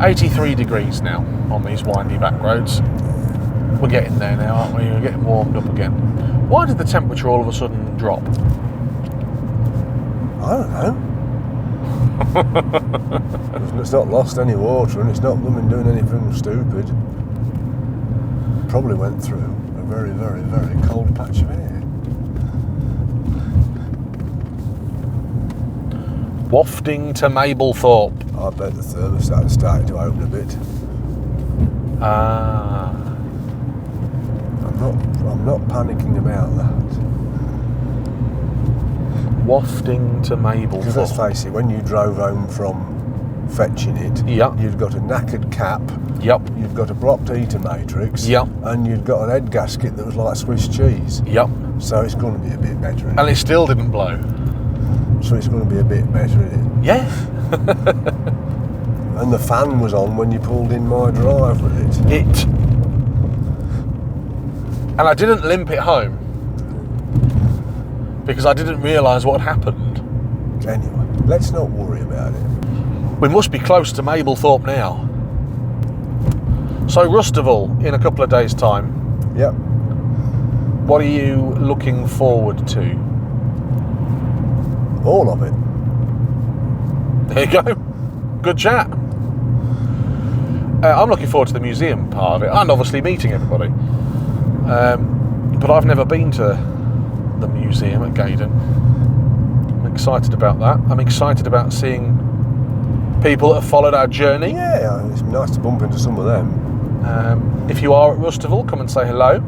83 degrees now on these windy back roads. We're getting there now, aren't we? We're getting warmed up again. Why did the temperature all of a sudden drop?
I don't know. It's not lost any water, and it's not blooming doing anything stupid. Probably went through a very, very, very cold patch of air.
Wafting to Mablethorpe.
I bet the thermostat is starting to open a bit. I'm not panicking about that.
Wafting to
Because let's
Mablethorpe.
face it, when you drove home from fetching it,
Yep.
you'd got a knackered cap,
Yep.
you'd got a blocked heater matrix,
Yep.
and you'd got an head gasket that was like Swiss cheese.
Yep.
So it's going to be a bit better, isn't
And
it?
it still didn't blow.
So it's going to be a bit better, isn't it?
Yeah.
And the fan was on when you pulled in my drive with it.
And I didn't limp it home because I didn't realise what had happened.
Anyway, let's not worry about it.
We must be close to Mablethorpe now. So Rustival in a couple of days' time.
Yep.
What are you looking forward to?
All of it.
There you go. Good chat. I'm looking forward to the museum part of it, and obviously meeting everybody. But I've never been to the museum at Gaydon. I'm excited about that. I'm excited about seeing people that have followed our journey.
Yeah, it's nice to bump into some of them.
If you are at Rustival, come and say hello.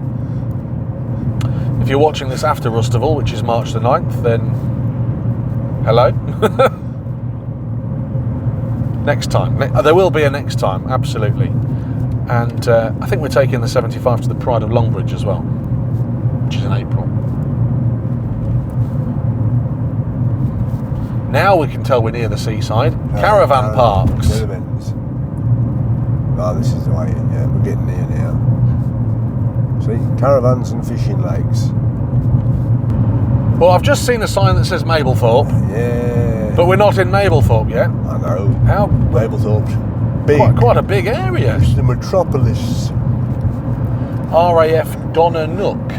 If you're watching this after Rustival, which is March the 9th, then hello. Next time. There will be a next time, absolutely. And I think we're taking the 75 to the Pride of Longbridge as well, which is in April. Now we can tell we're near the seaside. Caravan parks.
Caravans. Oh, this is the way in, yeah, we're getting near now. See, caravans and fishing lakes.
Well, I've just seen a sign that says Mablethorpe.
Yeah.
But we're not in Mablethorpe yet.
I know.
How?
Mablethorpe's big.
Quite a big area.
It's the metropolis.
RAF Donanook.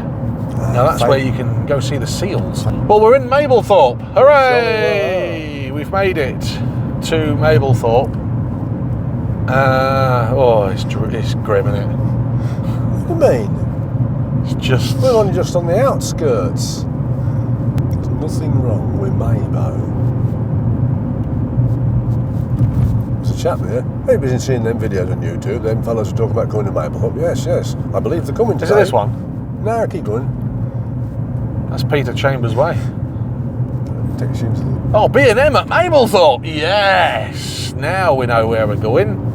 Now that's where you can go see the seals. Well, we're in Mablethorpe. Hooray! We've made it to Mablethorpe. It's grim, isn't it?
What do you mean?
It's just...
We're only just on the outskirts. There's nothing wrong with Maybo. There's a chap there. Maybe he's been seeing them videos on YouTube. Them fellas who talk about going to Mablethorpe. Yes. I believe they're coming today.
Is it this one?
No, keep going.
That's Peter Chambers' way.
Takes you into the...
Oh, B&M at Mablethorpe. Yes. Now we know where we're going.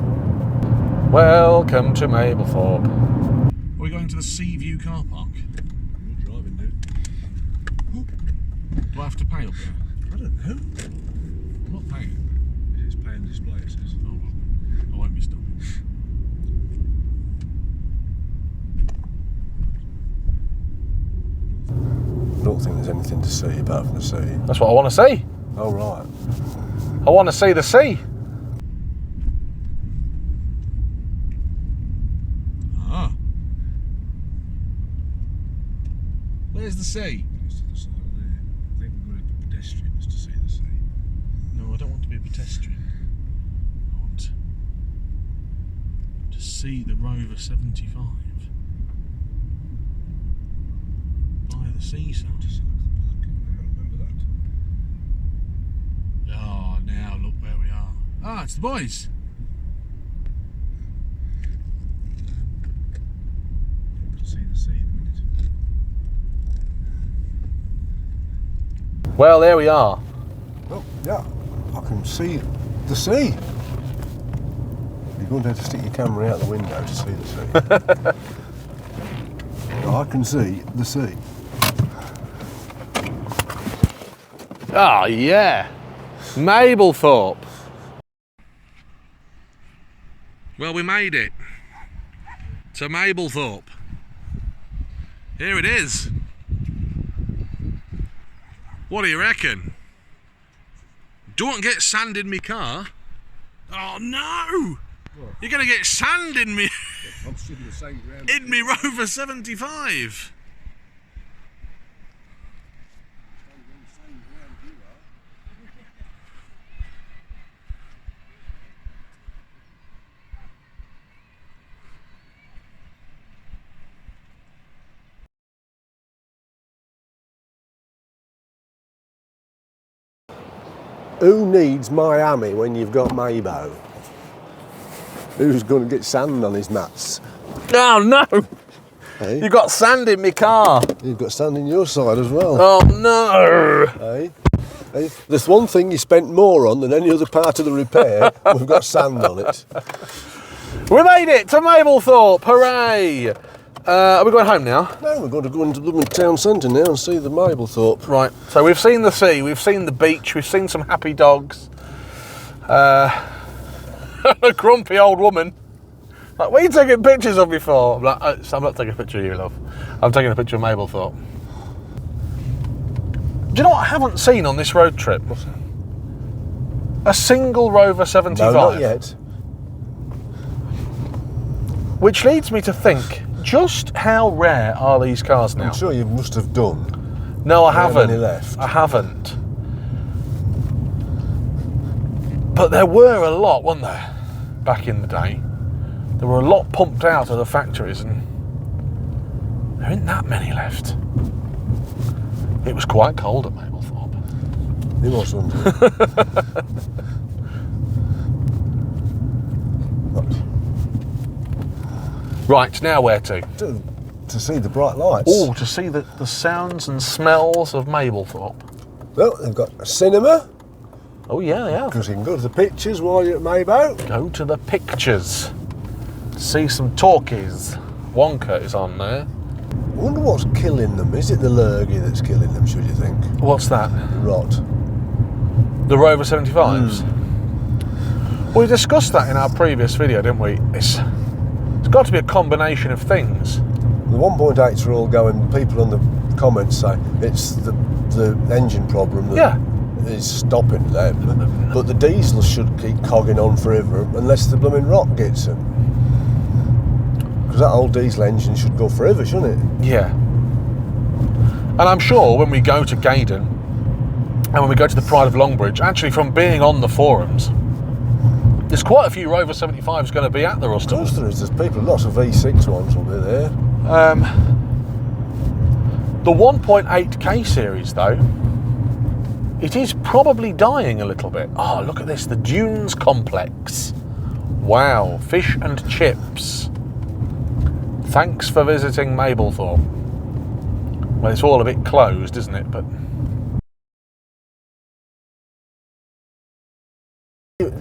Welcome to Mablethorpe. We're going to the Seaview car park.
You're driving, dude.
Do I have to pay up there?
I don't know.
I'm not paying.
It's paying display, it says.
Oh, well. I won't be stopping.
I don't think there's anything to see apart from the sea.
That's what I want to see.
Oh, right.
I want to see the sea. Ah. Where's the sea?
It's to the side of there. I think we're going to be pedestrians to see the sea.
No, I don't want to be a pedestrian. I want to see the Rover 75 by the seaside.
I remember that.
Oh, now look where we are. Ah, it's the boys.
See the sea in a minute.
Well, there we are.
Oh, yeah. I can see the sea. You're going to have to stick your camera out the window to see the sea. I can see the sea.
Ah, yeah. Mablethorpe. Well, we made it to Mablethorpe. Here it is. What do you reckon? Don't get sand in me car. Oh no! What? You're gonna get sand in me.
I'm sitting the same ground.
In me Rover 75.
Who needs Miami when you've got Maybo? Who's going to get sand on his mats?
Oh no!
Hey?
You got sand in me car.
You've got sand in your side as well.
Oh no!
Hey? Hey? There's one thing you spent more on than any other part of the repair. We've got sand on it.
We made it to Mablethorpe! Hooray! Are we going home now?
No, we're going to go into the town centre now and see the Mablethorpe.
Right, so we've seen the sea, we've seen the beach, we've seen some happy dogs. A grumpy old woman. Like, what are you taking pictures of me for? I'm like, I'm not taking a picture of you, love. I'm taking a picture of Mablethorpe. Do you know what I haven't seen on this road trip?
What's that?
A single Rover 75?
No, not yet.
Which leads me to think, just how rare are these cars now?
I'm sure you must have done.
No, I haven't.
Many left?
I haven't. But there were a lot, weren't there, back in the day? There were a lot pumped out of the factories, and there ain't that many left. It was quite cold at Mablethorpe.
It was, wasn't it?
Right, now where to?
To see the bright lights.
Oh, to see the sounds and smells of Mablethorpe.
Well, they've got a cinema.
Oh, yeah.
Because you can go to the pictures while you're at Maybo.
Go to the pictures. See some talkies. Wonka is on there.
I wonder what's killing them. Is it the lurgy that's killing them, should you think?
What's that?
The rot.
The Rover 75s? We discussed that in our previous video, didn't we? It's got to be a combination of things.
The 1.8s are all going, people on the comments say it's the engine problem that is stopping them, but the diesels should keep cogging on forever unless the blooming rot gets them. Because that old diesel engine should go forever, shouldn't it?
Yeah. And I'm sure when we go to Gaydon and when we go to the Pride of Longbridge, actually from being on the forums, there's quite a few Rover 75s going to be at the Ruston.
Of course there is. There's people, lots of V6 ones will be there.
The 1.8K series, though, it is probably dying a little bit. Oh, look at this, the Dunes Complex. Wow, fish and chips. Thanks for visiting Mablethorpe. Well, it's all a bit closed, isn't it? But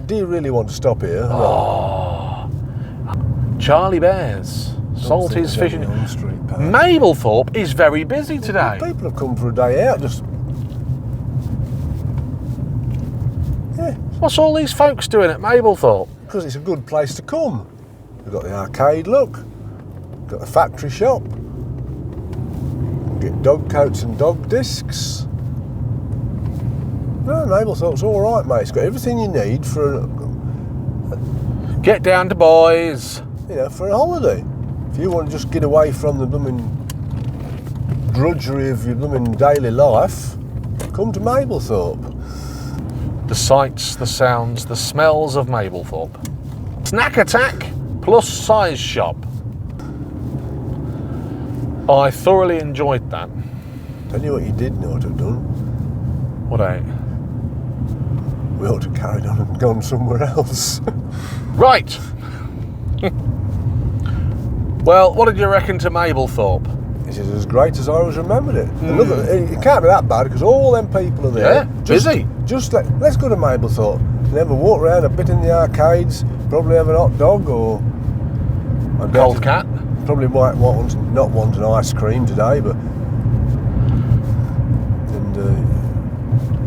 do you really want to stop here?
oh, Charlie Bears, Salty's Fish and
on street park.
Mablethorpe is very busy today.
People have come for a day out. Just
What's all these folks doing at Mablethorpe?
because it's a good place to come. We've got the arcade look. Got the factory shop. Get dog coats and dog discs. No, Mablethorpe's all right, mate. It's got everything you need for
Get down to boys.
for a holiday. If you want to just get away from the blooming drudgery of your blooming daily life, come to Mablethorpe.
The sights, the sounds, the smells of Mablethorpe. Snack Attack plus size shop. I thoroughly enjoyed that.
Tell you what you did know to have done.
What a...
We ought to have carried on and gone somewhere else.
Right! Well, what did you reckon to Mablethorpe?
This is as great as I always remembered it. And look, it can't be that bad because all them people are there.
Yeah, busy.
Let's go to Mablethorpe and have a walk around, a bit in the arcades, probably have an hot dog or a
Cold cat.
Probably might not want an ice cream today, but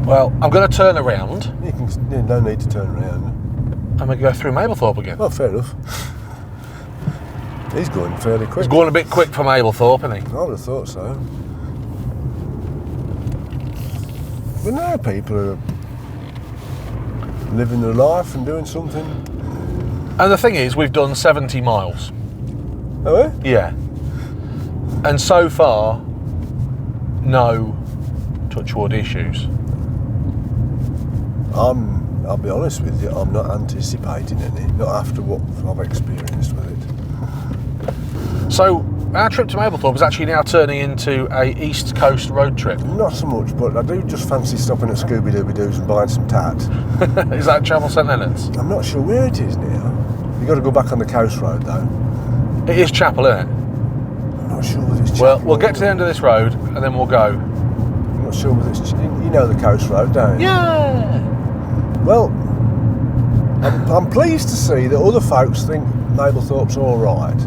Well, I'm going to turn around.
you can. No need to turn around.
I'm going to go through Mablethorpe again.
Well, fair enough. He's going fairly quick.
It's going a bit quick for Mablethorpe, isn't he?
I would have thought so. But now people are living their life and doing something.
And the thing is, we've done 70 miles.
Oh,
Yeah. And so far, no touchwood issues.
I'll be honest with you, I'm not anticipating any, not after what I've experienced with it.
So, our trip to Mablethorpe is actually now turning into a East Coast road trip.
Not so much, but I do just fancy stopping at Scooby-Dooby-Doo's and buying some tat.
Is that Chapel St Leonard's?
I'm not sure where it is now. You've got to go back on the coast road though.
It is Chapel, isn't it?
I'm not sure whether it's
Well,
Chapel
we'll get to the end of this road and then we'll go.
I'm not sure whether it's... You know the coast road, don't you?
Yeah!
Well, I'm pleased to see that other folks think Mablethorpe's all right.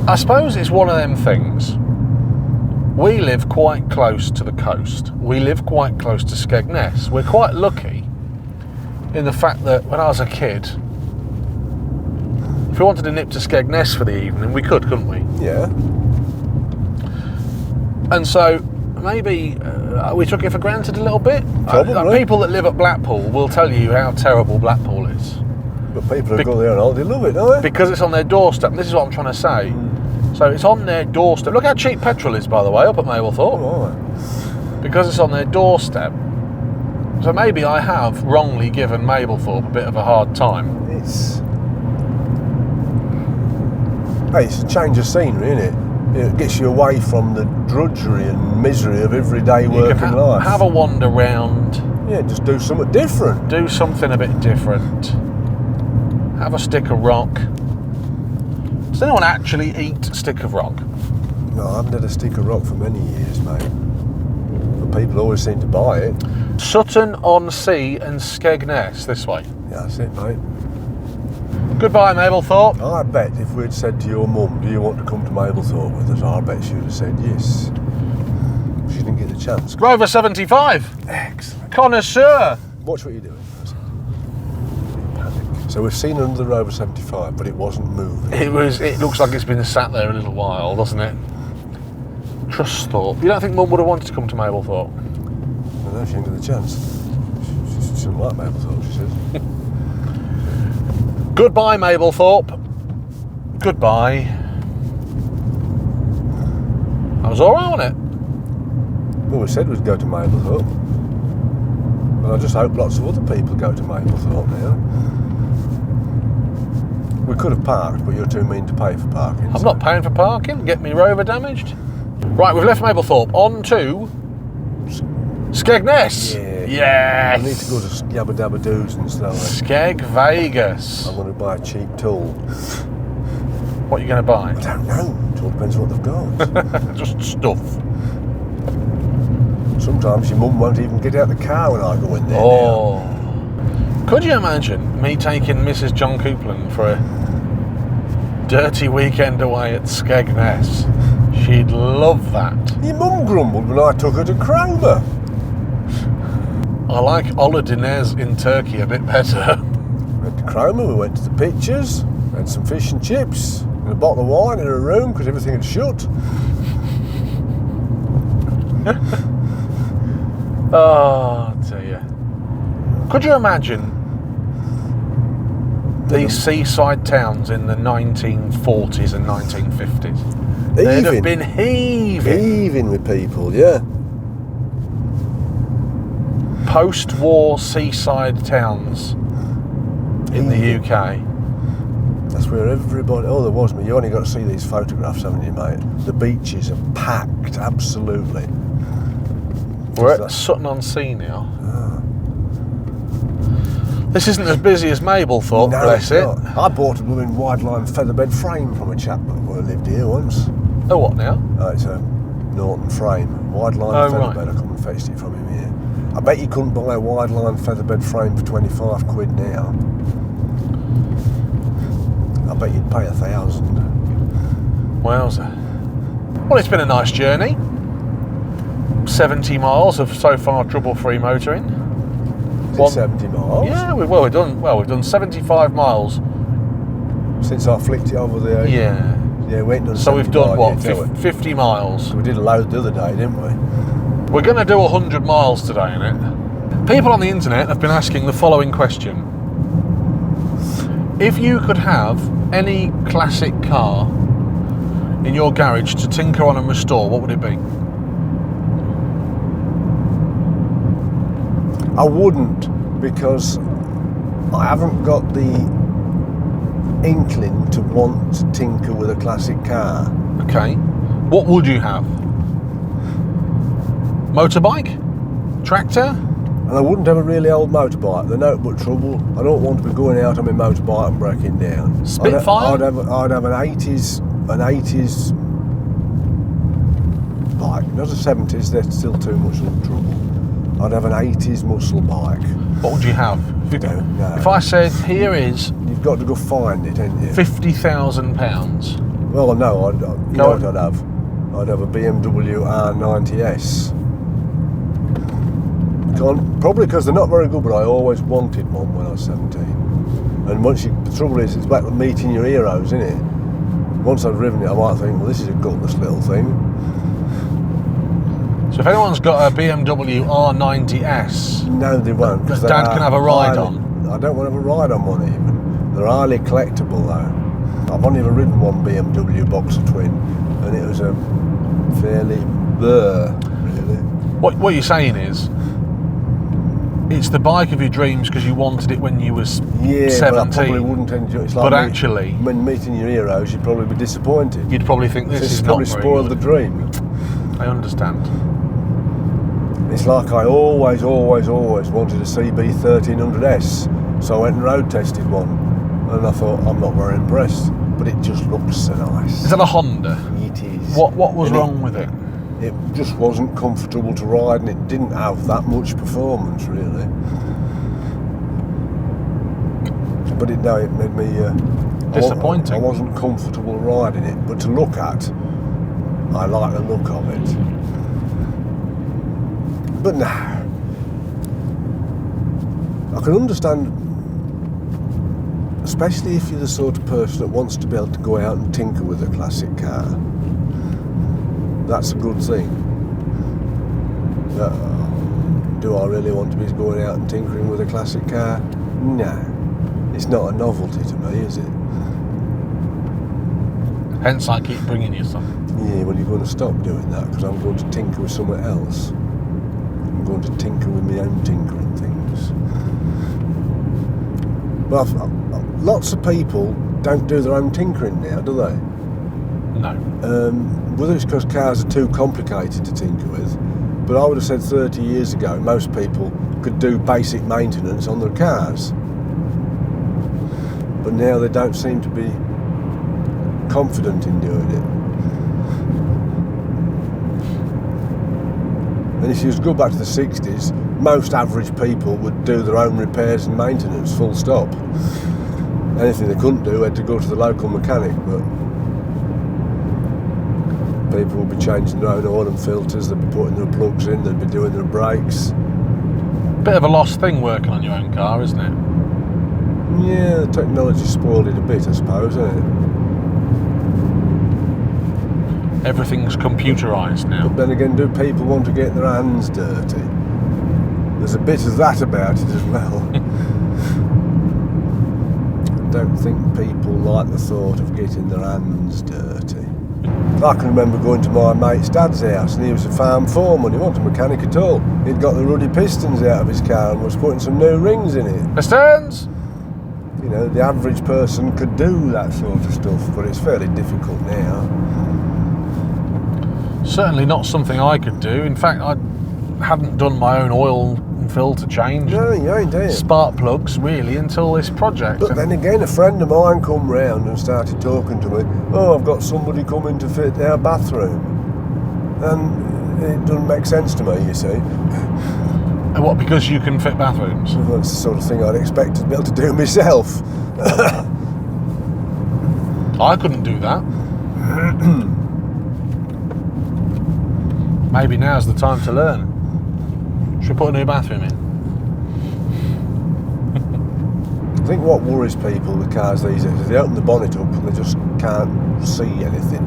I suppose it's one of them things. We live quite close to the coast. We live quite close to Skegness. We're quite lucky in the fact that when I was a kid, if we wanted to nip to Skegness for the evening, we could, couldn't we?
Yeah.
And so maybe we took it for granted a little bit.
Probably.
People that live at Blackpool will tell you how terrible Blackpool is.
But people who go there and all, they love it, don't they?
Because it's on their doorstep. And this is what I'm trying to say. So it's on their doorstep. Look how cheap petrol is, by the way, up at Mablethorpe.
Oh, right.
Because it's on their doorstep. So maybe I have wrongly given Mablethorpe a bit of a hard time.
It's a change of scenery, isn't it? It gets you away from the drudgery and misery of everyday working life.
Have a wander round.
Yeah, just do something different.
Do something a bit different. Have a stick of rock. Does anyone actually eat stick of rock?
No, I haven't had a stick of rock for many years, mate. But people always seem to buy it.
Sutton-on-Sea and Skegness, this way.
Yeah, that's it, mate.
Goodbye, Mablethorpe.
I bet if we'd said to your mum, do you want to come to Mablethorpe with us, I bet she would have said yes. She didn't get the chance.
Rover 75.
Excellent.
Connoisseur.
Watch what you're doing. Panic. So we've seen another Rover 75, but it wasn't moving.
It looks like it's been sat there a little while, doesn't it? Trusthorpe. You don't think Mum would have wanted to come to Mablethorpe?
I know she didn't get the chance. She doesn't like Mablethorpe, she says.
Goodbye, Mablethorpe. Goodbye. I was alright on it.
Well, we said we'd go to Mablethorpe. Well, I just hope lots of other people go to Mablethorpe now. We could have parked, but you're too mean to pay for parking.
I'm not paying for parking. Get me Rover damaged. Right, we've left Mablethorpe. On to Skegness.
Yeah.
Yes.
I need to go to Yabba Dabba Doos and stuff.
Skeg Vegas.
I'm going to buy a cheap tool.
What are you going to buy?
I don't know. It all depends what they've got.
Just stuff.
Sometimes your mum won't even get out of the car when I go in there.
Oh. Now. Could you imagine me taking Mrs. John Coupland for a dirty weekend away at Skegness? She'd love that.
Your mum grumbled when I took her to Rover.
I like Olodinez in Turkey a bit better.
We went to Cromer, we went to the pictures, had some fish and chips, and a bottle of wine in her room because everything had shut.
Oh dear. Could you imagine these seaside towns in the 1940s and 1950s? They'd have been heaving.
Heaving with people, yeah.
Post-war seaside towns in the UK.
That's where everybody... Oh, there was me. You only got to see these photographs, haven't you, mate? The beaches are packed, absolutely.
We're at Sutton-on-Sea now. This isn't as busy as Mablethorpe,
No,
bless it.
not. I bought a blooming wide-line featherbed frame from a chap that lived here once.
Oh, what now?
It's a Norton frame. Wide-line featherbed.
Right.
I come and fetched it from him here. I bet you couldn't buy a wide-line featherbed frame for 25 quid now. I bet you'd pay 1,000.
Wowza. Well, it's been a nice journey. 70 miles of so far trouble-free motoring.
Is it 70 miles?
Yeah, we've done 75 miles.
Since I flicked it over there.
Yeah.
Yeah, we ain't done
So we've done
70 miles
what?
yet,
50 miles.
we did a load the other day, didn't we?
We're going to do 100 miles today in it. People on the internet have been asking the following question. If you could have any classic car in your garage to tinker on and restore, what would it be?
I wouldn't, because I haven't got the inkling to want to tinker with a classic car.
Okay. What would you have? Motorbike? Tractor?
And I wouldn't have a really old motorbike. They're no but trouble. I don't want to be going out on my motorbike and breaking down.
Spitfire?
I'd have an 80s bike. Not a 70s, they're still too much trouble. I'd have an 80s muscle bike.
What would you have?
No.
If I said, here is
You've got to go find it, ain't you?
£50,000.
Well, no, you know what I'd have? I'd have a BMW R90S. Probably because they're not very good, but I always wanted one when I was 17. And the trouble is, it's back to meeting your heroes, isn't it? Once I've driven it, I might think, well, this is a gutless little thing.
So if anyone's got a BMW R90S,
No, they won't. 'Cause they
Dad
are
can have a ride
highly-
on.
I don't want to have a ride on one even. They're highly collectible though. I've only ever ridden one BMW Boxer Twin, and it was a fairly blur, really.
What you're saying is, it's the bike of your dreams because you wanted it when you was
Yeah,
17.
but I probably wouldn't enjoy it. It's like
But actually,
when meeting your heroes, you'd probably be disappointed.
you'd probably think this is not
probably
very
spoiled
good.
the dream.
I understand.
It's like I always wanted a CB 1300S, so I went and road tested one, and I thought, I'm not very impressed, but it just looks so nice.
Is that a Honda?
It is.
What was
And
wrong with it?
It just wasn't comfortable to ride, and it didn't have that much performance, really. But it made me
Disappointing.
I wasn't comfortable riding it, but to look at, I like the look of it. But no, I can understand, especially if you're the sort of person that wants to be able to go out and tinker with a classic car. That's a good thing. Do I really want to be going out and tinkering with a classic car? No. It's not a novelty to me, is it?
Hence, I keep bringing you some.
Yeah, well, you're going to stop doing that because I'm going to tinker with something else. I'm going to tinker with my own tinkering things. But lots of people don't do their own tinkering now, do they?
No.
Whether it's because cars are too complicated to tinker with, but I would have said 30 years ago most people could do basic maintenance on their cars. But now they don't seem to be confident in doing it. And if you was to go back to the 60s, most average people would do their own repairs and maintenance, full stop. Anything they couldn't do, had to go to the local mechanic, but people would be changing their own oil and filters, they'd be putting their plugs in, they'd be doing their brakes.
Bit of a lost thing working on your own car, isn't it?
Yeah, the technology spoiled it a bit, I suppose, hasn't it?
Everything's computerised now.
But then again, do people want to get their hands dirty? There's a bit of that about it as well. I don't think people like the thought of getting their hands dirty. I can remember going to my mate's dad's house, and he was a farm foreman. He wasn't a mechanic at all. He'd got the ruddy pistons out of his car and was putting some new rings in it.
Pistons!
You know, the average person could do that sort of stuff, but it's fairly difficult now.
Certainly not something I could do. In fact, I hadn't done my own oil and filter change.
No, you ain't, do you?
Spark plugs, really, until this project.
But then again, a friend of mine come round and started talking to me. Oh, I've got somebody coming to fit our bathroom. And it doesn't make sense to me, you see.
What, because you can fit bathrooms?
That's the sort of thing I'd expect to be able to do myself.
I couldn't do that. Maybe now's the time to learn. Should we put a new bathroom in?
I think what worries people with cars these days is they open the bonnet up and they just can't see anything.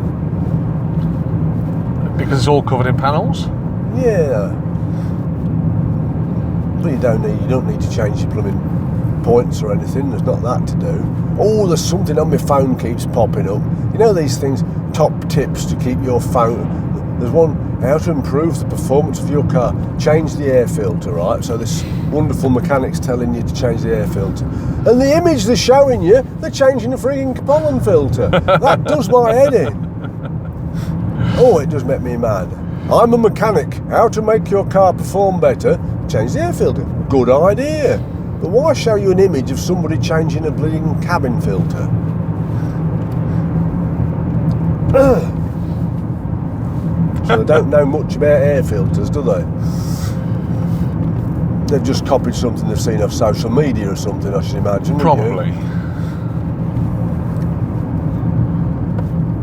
Because it's all covered in panels?
Yeah. But you don't need to change your plumbing points or anything. There's not that to do. Oh, there's something on my phone keeps popping up. You know these things, top tips to keep your phone. There's one, how to improve the performance of your car. Change the air filter, right? So this wonderful mechanic's telling you to change the air filter. And the image they're showing you, they're changing the frigging pollen filter. That does my head in. Oh, it does make me mad. I'm a mechanic. How to make your car perform better? Change the air filter. Good idea. But why show you an image of somebody changing a bleeding cabin filter? So they don't know much about air filters, do they? They've just copied something they've seen off social media or something, I should imagine.
Probably.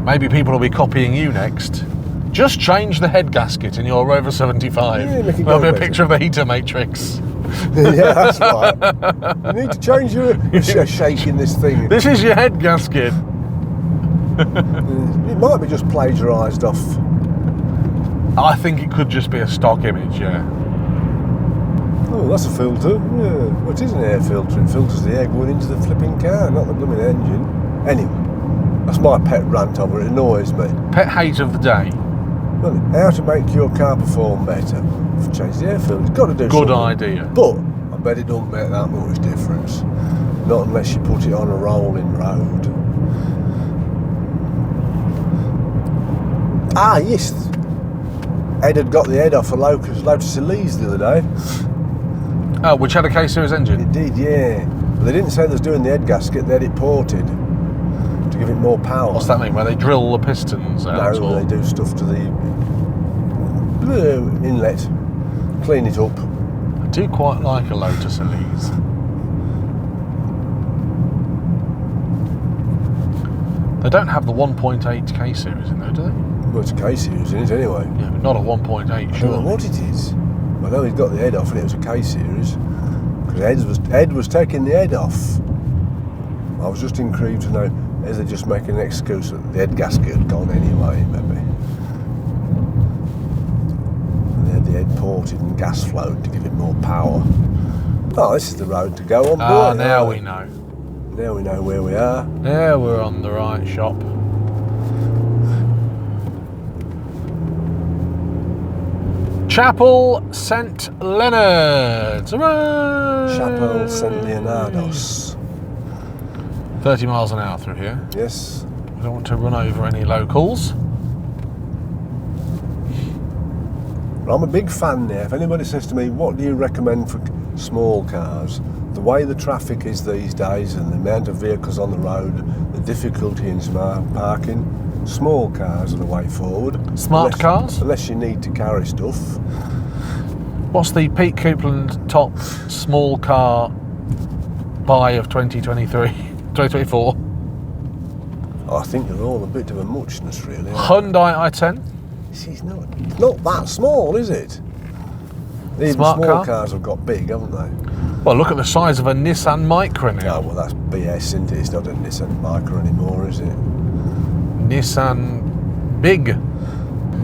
Maybe people will be copying you next. Just change the head gasket in your Rover 75.
Yeah, make it
There'll be
go
a
better.
picture of the heater matrix.
Yeah, that's right. You need to change your shaking this thing.
This is your head gasket.
It might be just plagiarised off
I think it could just be a stock image, yeah.
Oh, that's a filter. Yeah, well, it is an air filter. It filters the air going into the flipping car, not the blooming engine. Anyway, that's my pet rant over it. It annoys me.
Pet hate of the day.
Well, how to make your car perform better? Change the air filter. It's got to do
Good
something.
idea.
But I bet it don't make that much difference. Not unless you put it on a rolling road. Ah, yes. Ed had got the head off a Lotus Elise the other day.
Oh, which had a K-Series engine?
It did, yeah. But they didn't say they was doing the head gasket, they had it ported to give it more power.
What's that mean? Where they drill the pistons out?
No,
or?
they do stuff to the inlet, clean it up.
I do quite like a Lotus Elise. They don't have the 1.8 K-Series in there, do they?
Well, it's a K-Series in it anyway.
Yeah, but not a 1.8,
I don't know
surely.
what it is. I know he's got the head off and it was a K-Series. Because Ed was taking the head off. I was just intrigued to know, is they just making an excuse that the head gasket had gone anyway, maybe. And they had the head ported and gas flowed to give it more power. Oh, this is the road to go on, boy.
Ah, now we know.
Now we know where we are.
Now we're on the right shop. Chapel St Leonard's. Hooray!
Chapel St Leonardos.
30 miles an hour through here.
Yes.
I don't want to run over any locals.
I'm a big fan there. If anybody says to me, what do you recommend for small cars? The way the traffic is these days and the amount of vehicles on the road, the difficulty in smart parking, small cars are the way forward.
Smart cars?
Unless you need to carry stuff.
What's the Pete Coupland top small car buy of 2024?
I think they're all a bit of a muchness, really.
Hyundai i10.
See, it's not that small, is it? Even
Smart
small
car?
cars have got big, haven't they?
Well, look at the size of a Nissan Micra now.
Oh, well, that's BS, isn't it? It's not a Nissan Micra anymore, is it?
Nissan Big.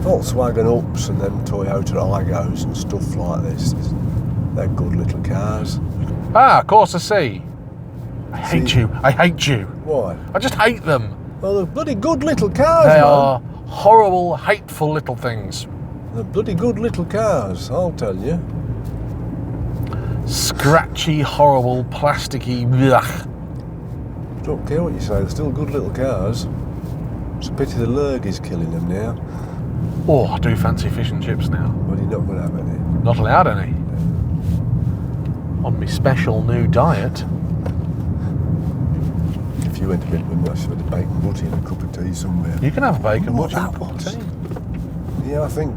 Volkswagen Ups and them Toyota Igos and stuff like this. They're good little cars.
Ah, Corsa C. I hate you. I hate you.
Why?
I just hate them.
Well, they're bloody good little cars,
They
man.
are horrible, hateful little things.
They're bloody good little cars, I'll tell you.
Scratchy, horrible, plasticky. Blech.
Don't care what you say, they're still good little cars. It's a pity the lurg is killing them now.
Oh, I do fancy fish and chips now.
But you're not going to have any.
Not allowed any. On my special new diet.
If you went a bit with us with a bacon butty and a cup of tea somewhere.
You can have a bacon
What
butty and
that
a cup of
was.
tea.
Yeah, I think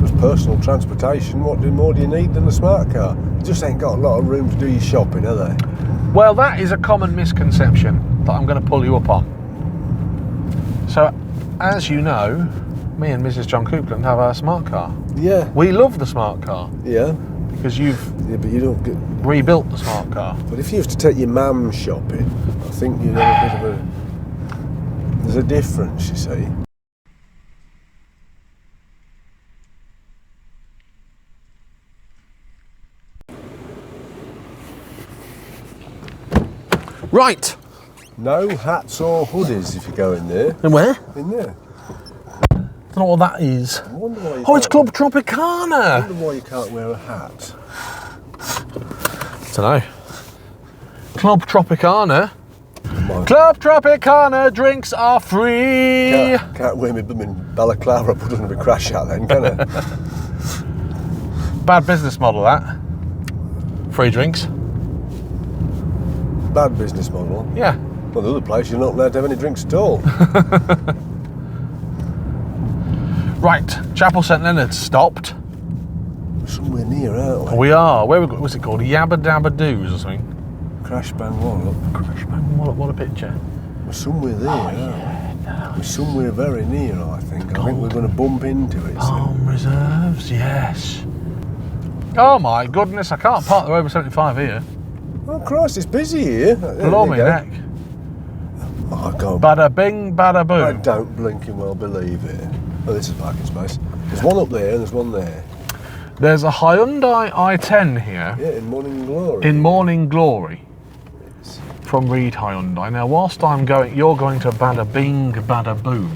just personal transportation, what more do you need than a smart car? You just ain't got a lot of room to do your shopping, have they?
Well, that is a common misconception that I'm going to pull you up on. So, as you know, me and Mrs. John Coupland have our smart car.
Yeah.
We love the smart car
Yeah.
because you've
Yeah, but you don't get...
rebuilt the smart car.
But if you have to take your mum shopping, I think you'd have a bit of a... There's a difference, you see.
Right.
No hats or hoodies if you go in there.
And where?
In there.
I don't know what that is.
I wonder why you
Oh, it's
can't-
Club
I
Tropicana.
wonder why you can't wear a hat.
Don't know. Club Tropicana.
My-
Club Tropicana drinks are free.
Can't wear me blooming balaclava put under my crash hat then, can I?
Bad business model, that. Free drinks.
Bad business model.
Yeah.
Well, the other place you're not allowed to have any drinks at all.
Right. Chapel St Leonard's stopped.
We're somewhere near, aren't we?
We are. Where we got? What's it called? Yabba Dabba Doos or something.
Crash Bang Wallop.
Crash bang, what a picture.
We're somewhere there, aren't we? We're somewhere very near, I think. I think we're going to bump into it soon.
Palm Reserves, yes. Oh my goodness, I can't park the Rover 75 here.
Oh Christ, it's busy here. There
Blow
you
me
go.
neck.
Oh, I can't.
Bada bing, bada
I
boom.
don't blinking well believe it. Oh, this is parking space. There's one up there and there's one there.
There's a Hyundai i10 here.
Yeah, in Morning Glory.
In Morning Glory.
Yes.
From Reed Hyundai. Now, whilst you're going to bada bing, bada boom.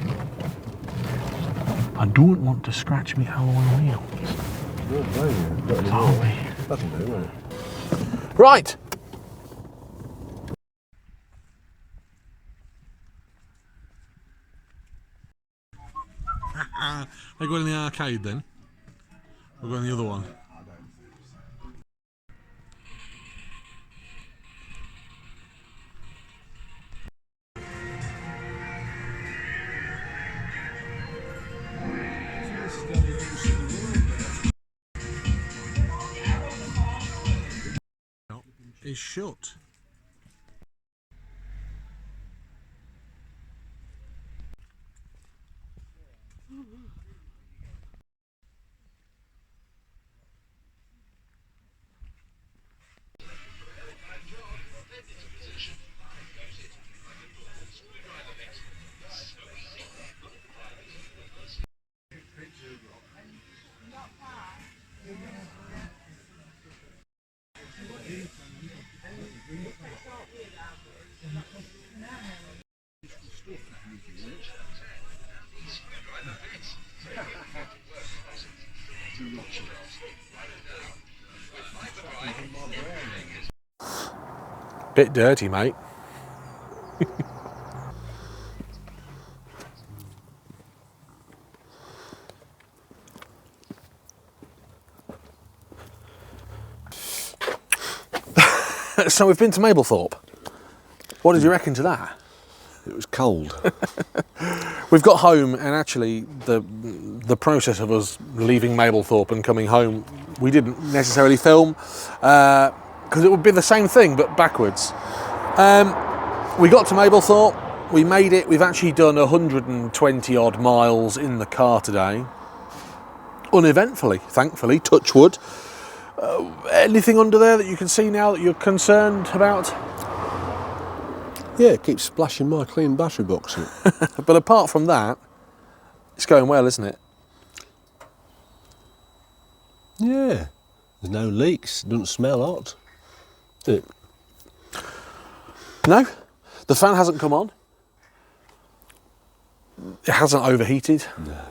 I don't want to scratch me alloy wheels.
No, blame you. That'll do, won't it?
Right. They go in the arcade then. We'll go in the other one. Is shut. Bit dirty, mate. So we've been to Mablethorpe. What did you reckon to that?
It was cold.
We've got home, and actually the process of us leaving Mablethorpe and coming home, we didn't necessarily film because it would be the same thing but backwards. We got to Mablethorpe, we made it. We've actually done 120 odd miles in the car today, uneventfully, thankfully, touch wood. Anything under there that you can see now that you're concerned about?
Yeah, it keeps splashing my clean battery box up.
But apart from that, it's going well, isn't it?
Yeah, there's no leaks, it doesn't smell hot. Does it?
No, the fan hasn't come on. It hasn't overheated.
No.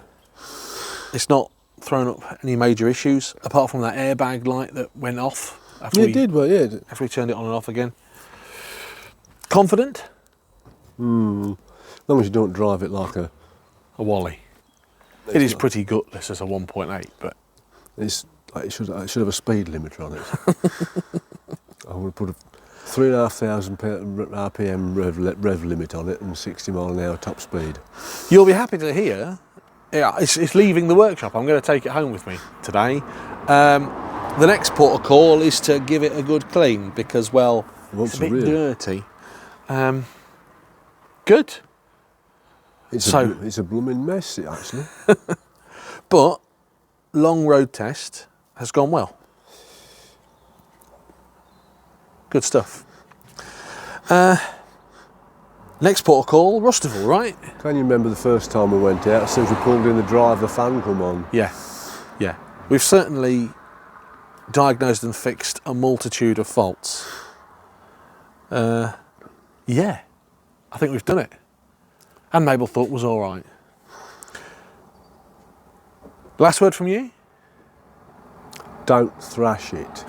It's not thrown up any major issues, apart from that airbag light that went off after
Yeah, it did, well, yeah.
after we turned it on and off again. Confident?
As long as you don't drive it like a
Wally.
It's
It is
not-
pretty gutless as a 1.8, but
It's like it should have a speed limiter on it. I would put a 3,500 RPM rev limit on it and 60 mile an hour top speed.
you'll be happy to hear, yeah, it's leaving the workshop. I'm going to take it home with me today. The next port of call is to give it a good clean because, well,
Wants
it's a
a
bit
rear.
dirty. Good.
It's a blooming mess, actually.
But long road test has gone well. Good stuff. Next port of call, Rustival, right?
Can you remember the first time we went out? As soon as we pulled in the drive, the fan come on.
Yeah, yeah. We've certainly diagnosed and fixed a multitude of faults. Yeah, I think we've done it. And Mablethorpe was all right. Last word from you?
Don't thrash it.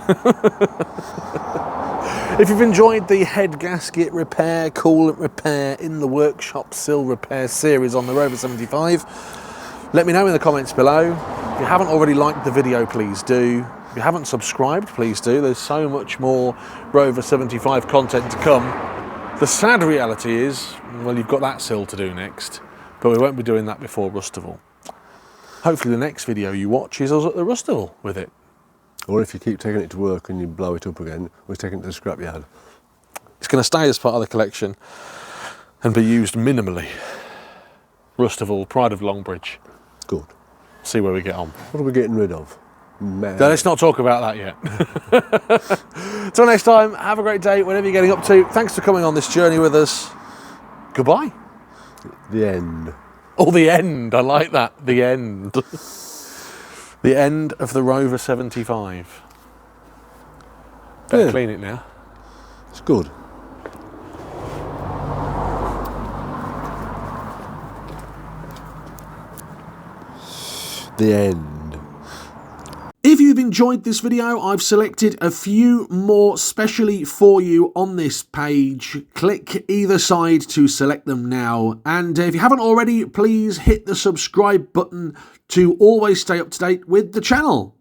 If you've enjoyed the head gasket repair, coolant repair, in the workshop sill repair series on the Rover 75, let me know in the comments below. If you haven't already liked the video, please do. If you haven't subscribed, please do. There's so much more Rover 75 content to come. The sad reality is, well, you've got that sill to do next, but we won't be doing that before Rustival. Hopefully the next video you watch is us at the Rustival with it.
Or if you keep taking it to work and you blow it up again, we're taking it to the scrapyard.
It's going to stay as part of the collection and be used minimally. Rustival, Pride of Longbridge.
Good.
See where we get on.
What are we getting rid of? Man.
Now, let's not talk about that yet. Till next time, have a great day, whatever you're getting up to. Thanks for coming on this journey with us. Goodbye.
The end.
Oh, the end. I like that. The end. The end of the Rover 75. Better
Yeah.
clean it now.
It's good. The end.
If you've enjoyed this video, I've selected a few more specially for you on this page. Click either side to select them now. And if you haven't already, please hit the subscribe button to always stay up to date with the channel.